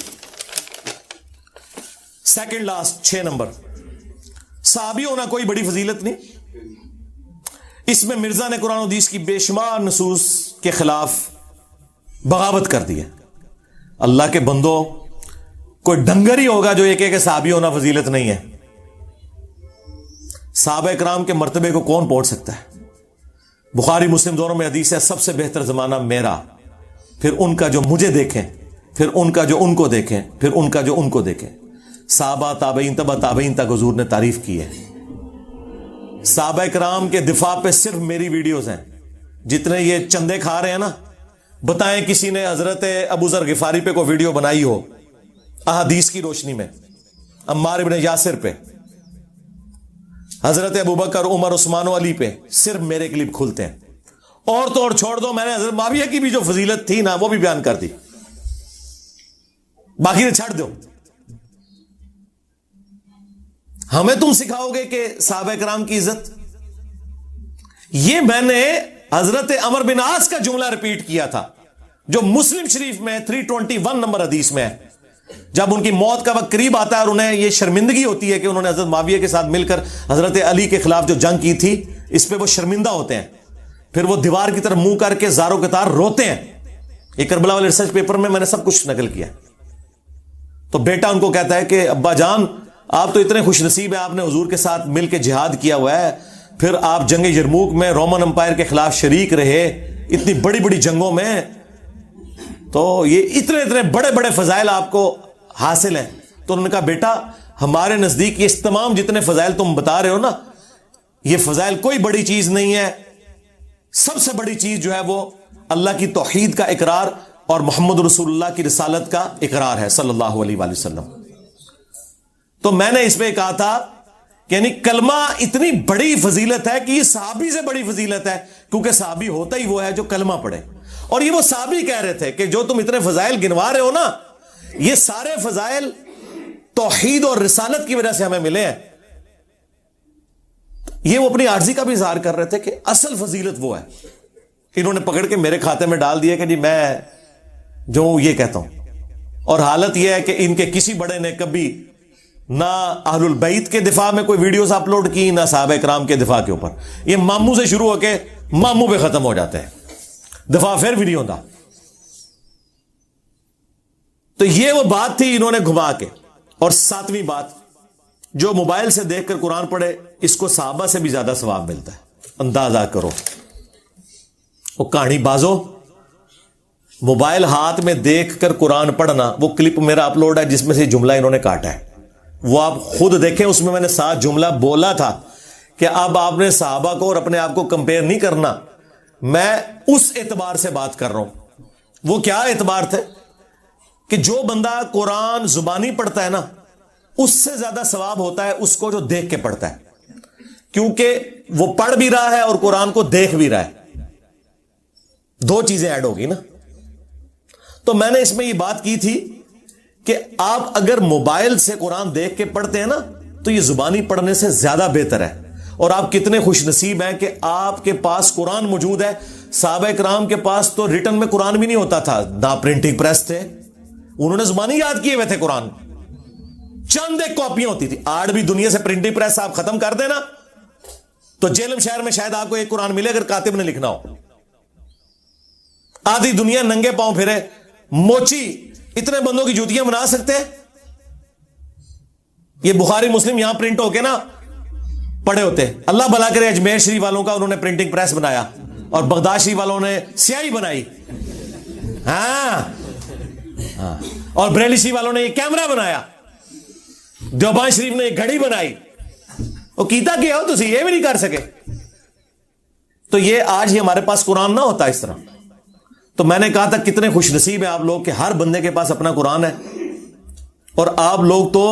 سیکنڈ لاسٹ 6 نمبر, صحابی ہونا کوئی بڑی فضیلت نہیں. اس میں مرزا نے قرآن و حدیث کی بے شمار نصوص کے خلاف بغاوت کر دی ہے. اللہ کے بندوں, کوئی ڈنگر ہی ہوگا جو یہ کہ صحابی ہونا فضیلت نہیں ہے. صحابہ کرام کے مرتبے کو کون پہنچ سکتا ہے؟ بخاری مسلم دونوں میں حدیث ہے سب سے بہتر زمانہ میرا, پھر ان کا جو مجھے دیکھیں, پھر ان کا جو ان کو دیکھیں, پھر ان کا جو ان کو دیکھیں. صحابہ تابعین تبع تابعین تک حضور نے تعریف کی ہے. صحابہ کرام کے دفاع پہ صرف میری ویڈیوز ہیں. جتنے یہ چندے کھا رہے ہیں نا, بتائیں کسی نے حضرت ابو ذر غفاری پہ کوئی ویڈیو بنائی ہو احادیث کی روشنی میں, عمار ابن یاسر پہ, حضرت ابوبکر عمر عثمان و علی پہ, صرف میرے کلپ کھلتے ہیں. اور تو اور چھوڑ دو, میں نے حضرت معاویہ کی بھی جو فضیلت تھی نا وہ بھی بیان کر دی, باقی نے چھڑ دو. ہمیں تم سکھاؤ گے کہ صحابہ کرام کی عزت. یہ میں نے حضرت عمر بن عاص کا جملہ ریپیٹ کیا تھا جو مسلم شریف میں 321 نمبر حدیث میں ہے. جب ان کی موت کا وقت قریب آتا ہے اور انہیں یہ شرمندگی ہوتی ہے کہ انہوں نے حضرت معاویہ کے ساتھ مل کر حضرت علی کے خلاف جو جنگ کی تھی, اس پہ وہ شرمندہ ہوتے ہیں. پھر وہ دیوار کی طرف منہ کر کے زاروں کے تار روتے ہیں. یہ کربلا والے ریسرچ پیپر میں نے سب کچھ نقل کیا. تو بیٹا ان کو کہتا ہے کہ ابا جان آپ تو اتنے خوش نصیب ہیں, آپ نے حضور کے ساتھ مل کے جہاد کیا ہوا ہے, پھر آپ جنگ یرموک میں رومن امپائر کے خلاف شریک رہے, اتنی بڑی بڑی جنگوں میں, تو یہ اتنے اتنے بڑے بڑے فضائل آپ کو حاصل ہیں. تو انہوں نے کہا بیٹا ہمارے نزدیک یہ تمام جتنے فضائل تم بتا رہے ہو نا, یہ فضائل کوئی بڑی چیز نہیں ہے. سب سے بڑی چیز جو ہے وہ اللہ کی توحید کا اقرار اور محمد رسول اللہ کی رسالت کا اقرار ہے صلی اللہ علیہ وآلہ وسلم. تو میں نے اس پہ کہا تھا کہ یعنی کلمہ اتنی بڑی فضیلت ہے کہ یہ صحابی سے بڑی فضیلت ہے, کیونکہ صحابی ہوتا ہی وہ ہے جو کلمہ پڑھے. اور یہ وہ صحابی کہہ رہے تھے کہ جو تم اتنے فضائل گنوا رہے ہو نا, یہ سارے فضائل توحید اور رسالت کی وجہ سے ہمیں ملے ہیں. یہ وہ اپنی عاجزی کا بھی اظہار کر رہے تھے کہ اصل فضیلت وہ ہے. انہوں نے پکڑ کے میرے کھاتے میں ڈال دیا کہ جی میں جو یہ کہتا ہوں. اور حالت یہ ہے کہ ان کے کسی بڑے نے کبھی نہ اہل البیت کے دفاع میں کوئی ویڈیوز اپلوڈ کی, نہ صحابہ کرام کے دفاع کے اوپر. یہ ماموں سے شروع ہو کے ماموں پہ ختم ہو جاتے ہیں, دفاع پھر بھی نہیں ہوتا. تو یہ وہ بات تھی انہوں نے گھما کے. اور 7ویں بات, جو موبائل سے دیکھ کر قرآن پڑھے اس کو صحابہ سے بھی زیادہ ثواب ملتا ہے. اندازہ کرو, وہ کہانی بازو موبائل ہاتھ میں دیکھ کر قرآن پڑھنا. وہ کلپ میرا اپلوڈ ہے جس میں سے جملہ انہوں نے کاٹا ہے, وہ آپ خود دیکھیں. اس میں نے 7 جملہ بولا تھا کہ اب آپ نے صحابہ کو اور اپنے آپ کو کمپیئر نہیں کرنا. میں اس اعتبار سے بات کر رہا ہوں. وہ کیا اعتبار تھے کہ جو بندہ قرآن زبانی پڑھتا ہے نا, اس سے زیادہ ثواب ہوتا ہے اس کو جو دیکھ کے پڑھتا ہے, کیونکہ وہ پڑھ بھی رہا ہے اور قرآن کو دیکھ بھی رہا ہے. 2 چیزیں ایڈ ہوگی نا. تو میں نے اس میں یہ بات کی تھی کہ آپ اگر موبائل سے قرآن دیکھ کے پڑھتے ہیں نا تو یہ زبانی پڑھنے سے زیادہ بہتر ہے. اور آپ کتنے خوش نصیب ہیں کہ آپ کے پاس قرآن موجود ہے. صحابہ کرام کے پاس تو ریٹن میں قرآن بھی نہیں ہوتا تھا, نہ پرنٹنگ پریس تھے, انہوں نے زبانی یاد کیے ہوئے تھے قرآن. چند ایک کاپیاں ہوتی تھی. آج بھی دنیا سے پرنٹنگ پریس آپ ختم کر دینا تو جیلم شہر میں شاید آپ کو ایک قرآن ملے اگر کاتب نے لکھنا ہو. آدھی دنیا ننگے پاؤں پھرے. موچی اتنے بندوں کی جوتیاں بنا سکتے ہیں. یہ بخاری مسلم یہاں پرنٹ ہو کے نا پڑے ہوتے. اللہ بھلا کرے اجمیر شریف والوں کا انہوں نے پرنٹنگ پریس بنایا اور بغداد شریف والوں نے سیاہی بنائی. ہاں اور بریلی شریف والوں نے یہ کیمرہ بنایا. دیوبند شریف نے یہ گھڑی بنائی. وہ کیتا کیا ہو تسی یہ بھی نہیں کر سکے. تو یہ آج ہی ہمارے پاس قرآن نہ ہوتا اس طرح. تو میں نے کہا تھا کتنے خوش نصیب ہیں آپ لوگ کہ ہر بندے کے پاس اپنا قرآن ہے. اور آپ لوگ تو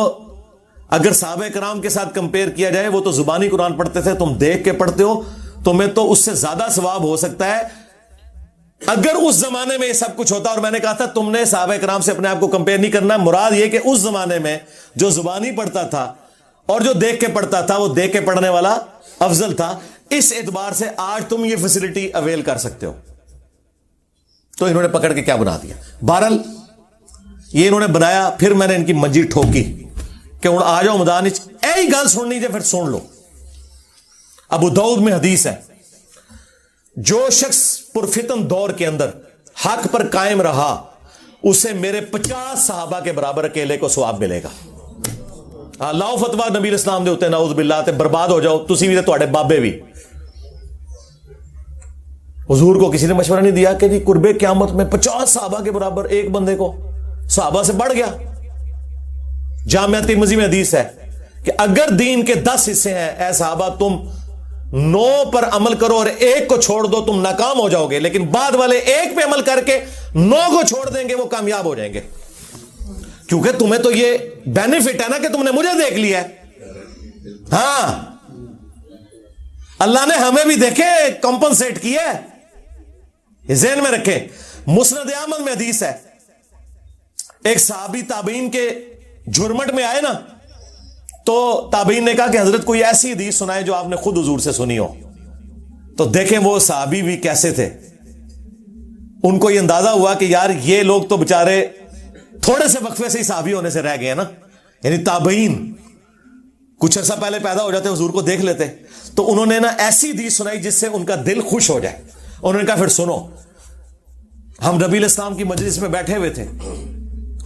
اگر صحابہ کرام کے ساتھ کمپیئر کیا جائے وہ تو زبانی قرآن پڑھتے تھے, تم دیکھ کے پڑھتے ہو. تمہیں تو اس سے زیادہ ثواب ہو سکتا ہے اگر اس زمانے میں یہ سب کچھ ہوتا. اور میں نے کہا تھا تم نے صحابہ کرام سے اپنے آپ کو کمپیئر نہیں کرنا. مراد یہ کہ اس زمانے میں جو زبانی پڑھتا تھا اور جو دیکھ کے پڑھتا تھا وہ دیکھ کے پڑھنے والا افضل تھا. اس اعتبار سے آج تم یہ فیسلٹی اویل کر سکتے ہو. تو انہوں نے پکڑ کے کیا بنا دیا. بہرحال یہ انہوں نے بنایا. پھر میں نے ان کی منجی ٹھوکی کہ ہوں آ جاؤ میدان ایہی گل سننی جائے پھر سن لو. ابو داؤد میں حدیث ہے جو شخص پرفتن دور کے اندر حق پر قائم رہا اسے میرے 50 صحابہ کے برابر اکیلے کو ثواب ملے گا. لاؤ فتوا نبی اسلام دے ہوتے نعوذ باللہ تے برباد ہو جاؤ تسی بھی تے تواڈے بابے بھی. حضور کو کسی نے مشورہ نہیں دیا کہ جی قرب قیامت میں 50 صحابہ کے برابر ایک بندے کو صحابہ سے بڑھ گیا. جامعہ ترمذی میں حدیث ہے کہ اگر دین کے 10 حصے ہیں اے صحابہ تم 9 پر عمل کرو اور ایک کو چھوڑ دو تم ناکام ہو جاؤ گے, لیکن بعد والے ایک پہ عمل کر کے 9 کو چھوڑ دیں گے وہ کامیاب ہو جائیں گے. کیونکہ تمہیں تو یہ بینیفٹ ہے نا کہ تم نے مجھے دیکھ لیا ہے. ہاں اللہ نے ہمیں بھی دیکھے کمپنسیٹ کیا ہے. یہ ذہن میں رکھیں. مسند احمد میں حدیث ہے ایک صحابی تابعین کے جھرمٹ میں آئے نا تو تابعین نے کہا کہ حضرت کوئی ایسی حدیث سنائے جو آپ نے خود حضور سے سنی ہو. تو دیکھیں وہ صحابی بھی کیسے تھے. ان کو یہ اندازہ ہوا کہ یار یہ لوگ تو بےچارے تھوڑے سے وقفے سے ہی صحابی ہونے سے رہ گئے نا. یعنی تابعین کچھ عرصہ پہلے پیدا ہو جاتے حضور کو دیکھ لیتے. تو انہوں نے نا ایسی حدیث سنائی جس سے ان کا دل خوش ہو جائے. انہوں نے کہا پھر سنو. ہم نبی الاسلام کی مجلس میں بیٹھے ہوئے تھے.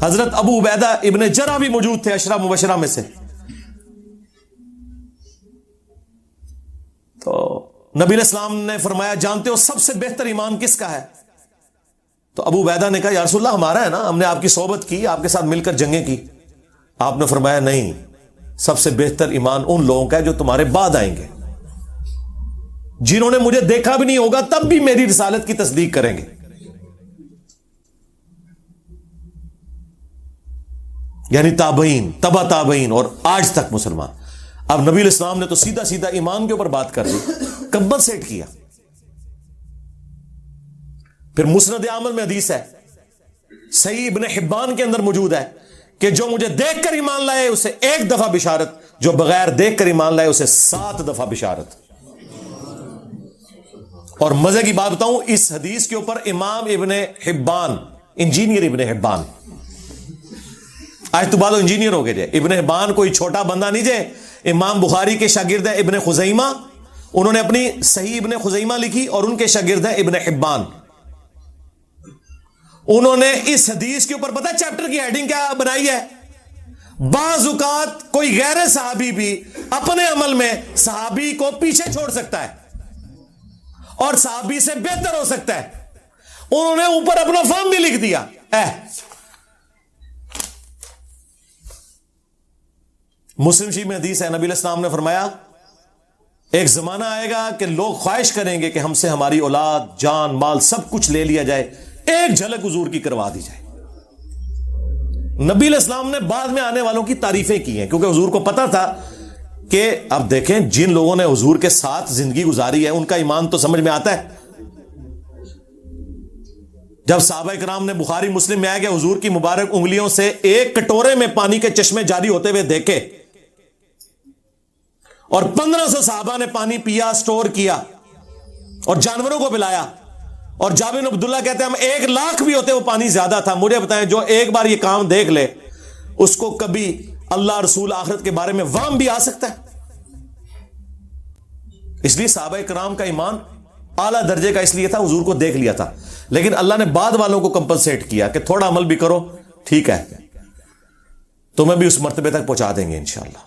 حضرت ابو عبیدہ ابن جرح بھی موجود تھے اشرا مبشرہ میں سے. تو نبی الاسلام نے فرمایا جانتے ہو سب سے بہتر ایمان کس کا ہے؟ تو ابو عبیدہ نے کہا یا رسول اللہ ہمارا ہے نا, ہم نے آپ کی صحبت کی, آپ کے ساتھ مل کر جنگیں کی. آپ نے فرمایا نہیں, سب سے بہتر ایمان ان لوگوں کا ہے جو تمہارے بعد آئیں گے, جنہوں نے مجھے دیکھا بھی نہیں ہوگا تب بھی میری رسالت کی تصدیق کریں گے. یعنی تابعین, تبا تابعین اور آج تک مسلمان. اب نبی الاسلام نے تو سیدھا سیدھا ایمان کے اوپر بات کر دی, کمبل سیٹ کیا. پھر مسند احمد میں حدیث ہے صحیح ابن حبان کے اندر موجود ہے کہ جو مجھے دیکھ کر ایمان لائے اسے 1 دفعہ بشارت, جو بغیر دیکھ کر ایمان لائے اسے 7 دفعہ بشارت. اور مزے کی بات بتاؤں, اس حدیث کے اوپر امام ابن حبان, انجینئر ابن حبان, آج تو بعد انجینئر ہو گئے جائے. ابن حبان کوئی چھوٹا بندہ نہیں جائے. امام بخاری کے شاگرد ہے ابن خزیمہ, انہوں نے اپنی صحیح ابن خزیمہ لکھی اور ان کے شاگرد ہے ابن حبان. انہوں نے اس حدیث کے اوپر پتہ چیپٹر کی ہیڈنگ کیا بنائی ہے؟ بعض اوقات کوئی غیر صحابی بھی اپنے عمل میں صحابی کو پیچھے چھوڑ سکتا ہے اور صحابی سے بہتر ہو سکتا ہے. انہوں نے اوپر اپنا فارم بھی لکھ دیا. مسلم شریف میں حدیث ہے نبی علیہ السلام نے فرمایا ایک زمانہ آئے گا کہ لوگ خواہش کریں گے کہ ہم سے ہماری اولاد, جان, مال سب کچھ لے لیا جائے, ایک جھلک حضور کی کروا دی جائے. نبی علیہ السلام نے بعد میں آنے والوں کی تعریفیں کی ہیں کیونکہ حضور کو پتا تھا کہ اب دیکھیں جن لوگوں نے حضور کے ساتھ زندگی گزاری ہے ان کا ایمان تو سمجھ میں آتا ہے. جب صحابہ کرام نے بخاری مسلم میں آیا کہ حضور کی مبارک انگلیوں سے ایک کٹورے میں پانی کے چشمے جاری ہوتے ہوئے دیکھے اور 1500 صحابہ نے پانی پیا, سٹور کیا اور جانوروں کو پلایا, اور جابر بن عبداللہ کہتے ہیں ہم 1,00,000 بھی ہوتے وہ پانی زیادہ تھا. مجھے بتائیں جو ایک بار یہ کام دیکھ لے اس کو کبھی اللہ رسول آخرت کے بارے میں وہم بھی آ سکتا ہے. اس لیے صحابہ کرام کا ایمان اعلیٰ درجے کا اس لیے تھا، حضور کو دیکھ لیا تھا، لیکن اللہ نے بعد والوں کو کمپنسیٹ کیا کہ تھوڑا عمل بھی کرو، ٹھیک ہے تمہیں بھی اس مرتبے تک پہنچا دیں گے انشاءاللہ.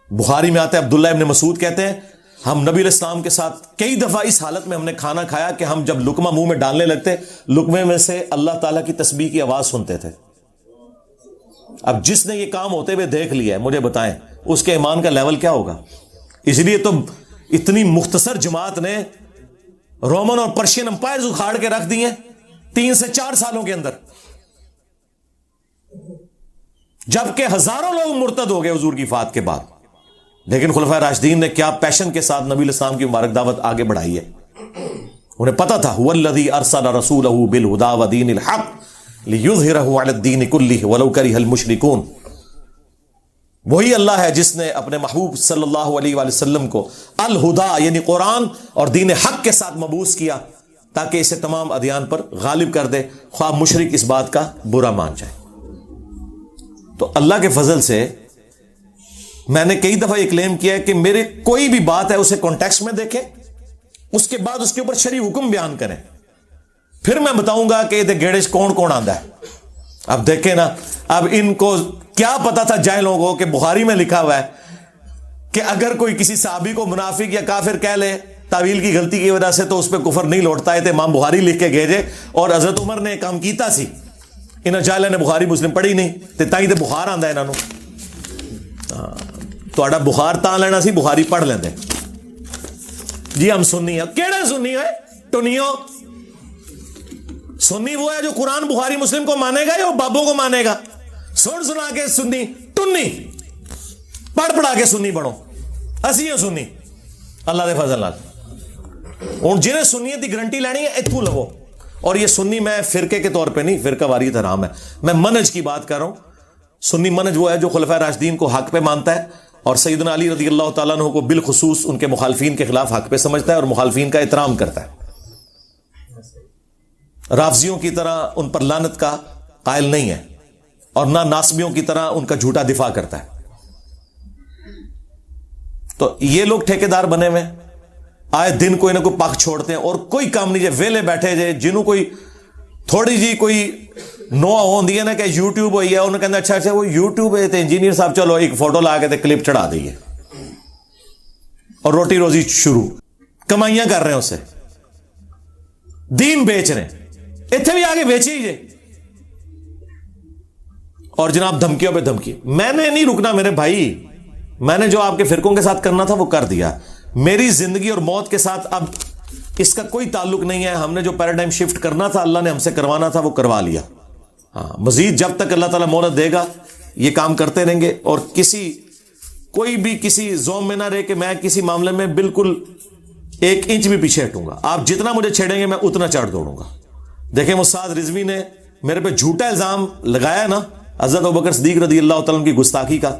بخاری میں آتا ہے عبداللہ ابن مسعود کہتے ہیں ہم نبی علیہ السلام کے ساتھ کئی دفعہ اس حالت میں ہم نے کھانا کھایا کہ ہم جب لقمہ منہ میں ڈالنے لگتے لقمے میں سے اللہ تعالیٰ کی تسبیح کی آواز سنتے تھے. اب جس نے یہ کام ہوتے ہوئے دیکھ لیا ہے مجھے بتائیں اس کے ایمان کا لیول کیا ہوگا. اس لیے تو اتنی مختصر جماعت نے رومن اور پرشین امپائرز اکھاڑ کے رکھ دی ہیں 3 سے 4 سالوں کے اندر، جبکہ ہزاروں لوگ مرتد ہو گئے حضور کی وفات کے بعد. لیکن خلفائے راشدین نے کیا پیشن کے ساتھ نبی علیہ السلام کی مبارک دعوت آگے بڑھائی ہے. انہیں پتا تھا هو الذی ارسل رسولہ بالہدی ودین الحق لیظہرہ علی الدین کلہ ولو کرہ المشرکون. وہی اللہ ہے جس نے اپنے محبوب صلی اللہ علیہ وآلہ وسلم کو الہدی یعنی قرآن اور دین حق کے ساتھ مبعوث کیا تاکہ اسے تمام ادیان پر غالب کر دے، خواہ مشرک اس بات کا برا مان جائے. تو اللہ کے فضل سے میں نے کئی دفعہ یہ کلیم کیا ہے کہ میرے کوئی بھی بات ہے اسے کانٹیکسٹ میں دیکھیں، اس کے بعد اس کے اوپر شرعی حکم بیان کریں، پھر میں بتاؤں گا کہ یہ گیڑش کون کون آندا ہے. اب دیکھیں نا، اب ان کو کیا پتا تھا جاہلوں کو کہ بخاری میں لکھا ہوا ہے کہ اگر کوئی کسی صحابی کو منافق یا کافر کہہ لے تعویل کی غلطی کی وجہ سے تو اس پہ کفر نہیں لوٹتا ہے. تو امام بخاری لکھ کے گئے اور حضرت عمر نے کام کیتا سی، انہاں جاہلاں نے بخاری مسلم پڑھی نہیں تے تاں ہی تے بخار آندا ہے انہاں نوں. تہاڈا بخار تاں لینا سی بخاری پڑھ لیندے. جی ہم سنی ہیں، کیڑا سنی ہے ٹنیو؟ سنی وہ ہے جو قرآن بخاری مسلم کو مانے گا یا وہ بابوں کو مانے گا؟ سن سنا کے سنی ٹنی، پڑھ پڑھا کے سنی بڑھو. اسی سنی اللہ دے فضل نال. ہوں جنہیں سنیت کی گارنٹی لینی ہے اتھوں لو. اور یہ سنی میں فرقے کے طور پہ نہیں، فرقہ واریت حرام ہے، میں منہج کی بات کر رہا ہوں. سنی منہج وہ ہے جو خلفائے راشدین کو حق پہ مانتا ہے اور سیدنا علی رضی اللہ تعالیٰ عنہ کو بالخصوص ان کے مخالفین کے خلاف حق پہ سمجھتا ہے اور مخالفین کا احترام کرتا ہے. رافضیوں کی طرح ان پر لعنت کا قائل نہیں ہے اور نہ ناسبیوں کی طرح ان کا جھوٹا دفاع کرتا ہے. تو یہ لوگ ٹھیکیدار بنے ہوئے آئے دن کوئی نہ کوئی پاک چھوڑتے ہیں اور کوئی کام نہیں جائے ویلے بیٹھے جائے. جنہوں کوئی تھوڑی جی کوئی نوع ہوندی ہے نا کہ یوٹیوب ہوئی ہے، انہوں کہتے ہیں اچھا اچھا وہ یوٹیوب ہے تو انجینئر صاحب چلو ایک فوٹو لا کے کلپ چڑھا دئیے اور روٹی روزی شروع، کمائیاں کر رہے ہیں اسے، دین بیچ رہے ہیں. اتنے بھی آگے بیچے ہی جائے اور جناب دھمکیوں پہ دھمکی. میں نے نہیں رکنا میرے بھائی، میں نے جو آپ کے فرقوں کے ساتھ کرنا تھا وہ کر دیا. میری زندگی اور موت کے ساتھ اب اس کا کوئی تعلق نہیں ہے. ہم نے جو پیراڈائم شفٹ کرنا تھا اللہ نے ہم سے کروانا تھا وہ کروا لیا. ہاں مزید جب تک اللہ تعالیٰ مہلت دے گا یہ کام کرتے رہیں گے اور کوئی بھی کسی زوم میں نہ رہے کہ میں کسی معاملے میں بالکل 1 انچ بھی پیچھے ہٹوں گا. آپ جتنا مجھے چھیڑیں گے میں اتنا چڑھ دوڑوں گا. دیکھیں استاد رضوی نے میرے پہ جھوٹا الزام لگایا نا حضرت ابوبکر صدیق رضی اللہ تعالیٰ کی گستاخی کا،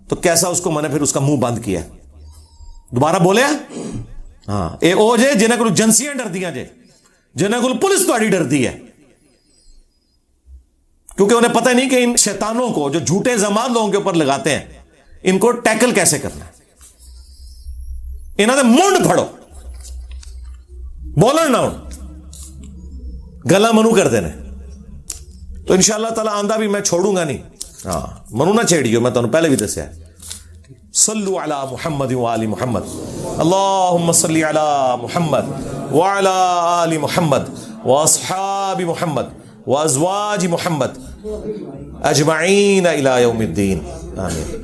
تو کیسا اس کو میں نے پھر اس کا منہ بند کیا. دوبارہ بولے ہاں اے او جے جنہیں کو جنسیاں ڈردیاں جے، جنہیں کو پولیس تھوڑی ڈردی ہے، کیونکہ انہیں پتہ نہیں کہ ان شیطانوں کو جو جھوٹے الزامات لوگوں کے اوپر لگاتے ہیں ان کو ٹیکل کیسے کرنا ہے. انہوں نے منڈ پھڑو بولن نہ گلا منو کر دینے. تو انشاءاللہ تعالیٰ آندہ بھی میں چھوڑوں گا نہیں. ہاں منو نہ چھیڑیو، میں تمہیں پہلے بھی دسیا. صلو علی محمد وآل محمد، اللہم صلی علی محمد وعلی آل محمد واصحاب محمد وازواج محمد اجمعین الی یوم الدین. آمین.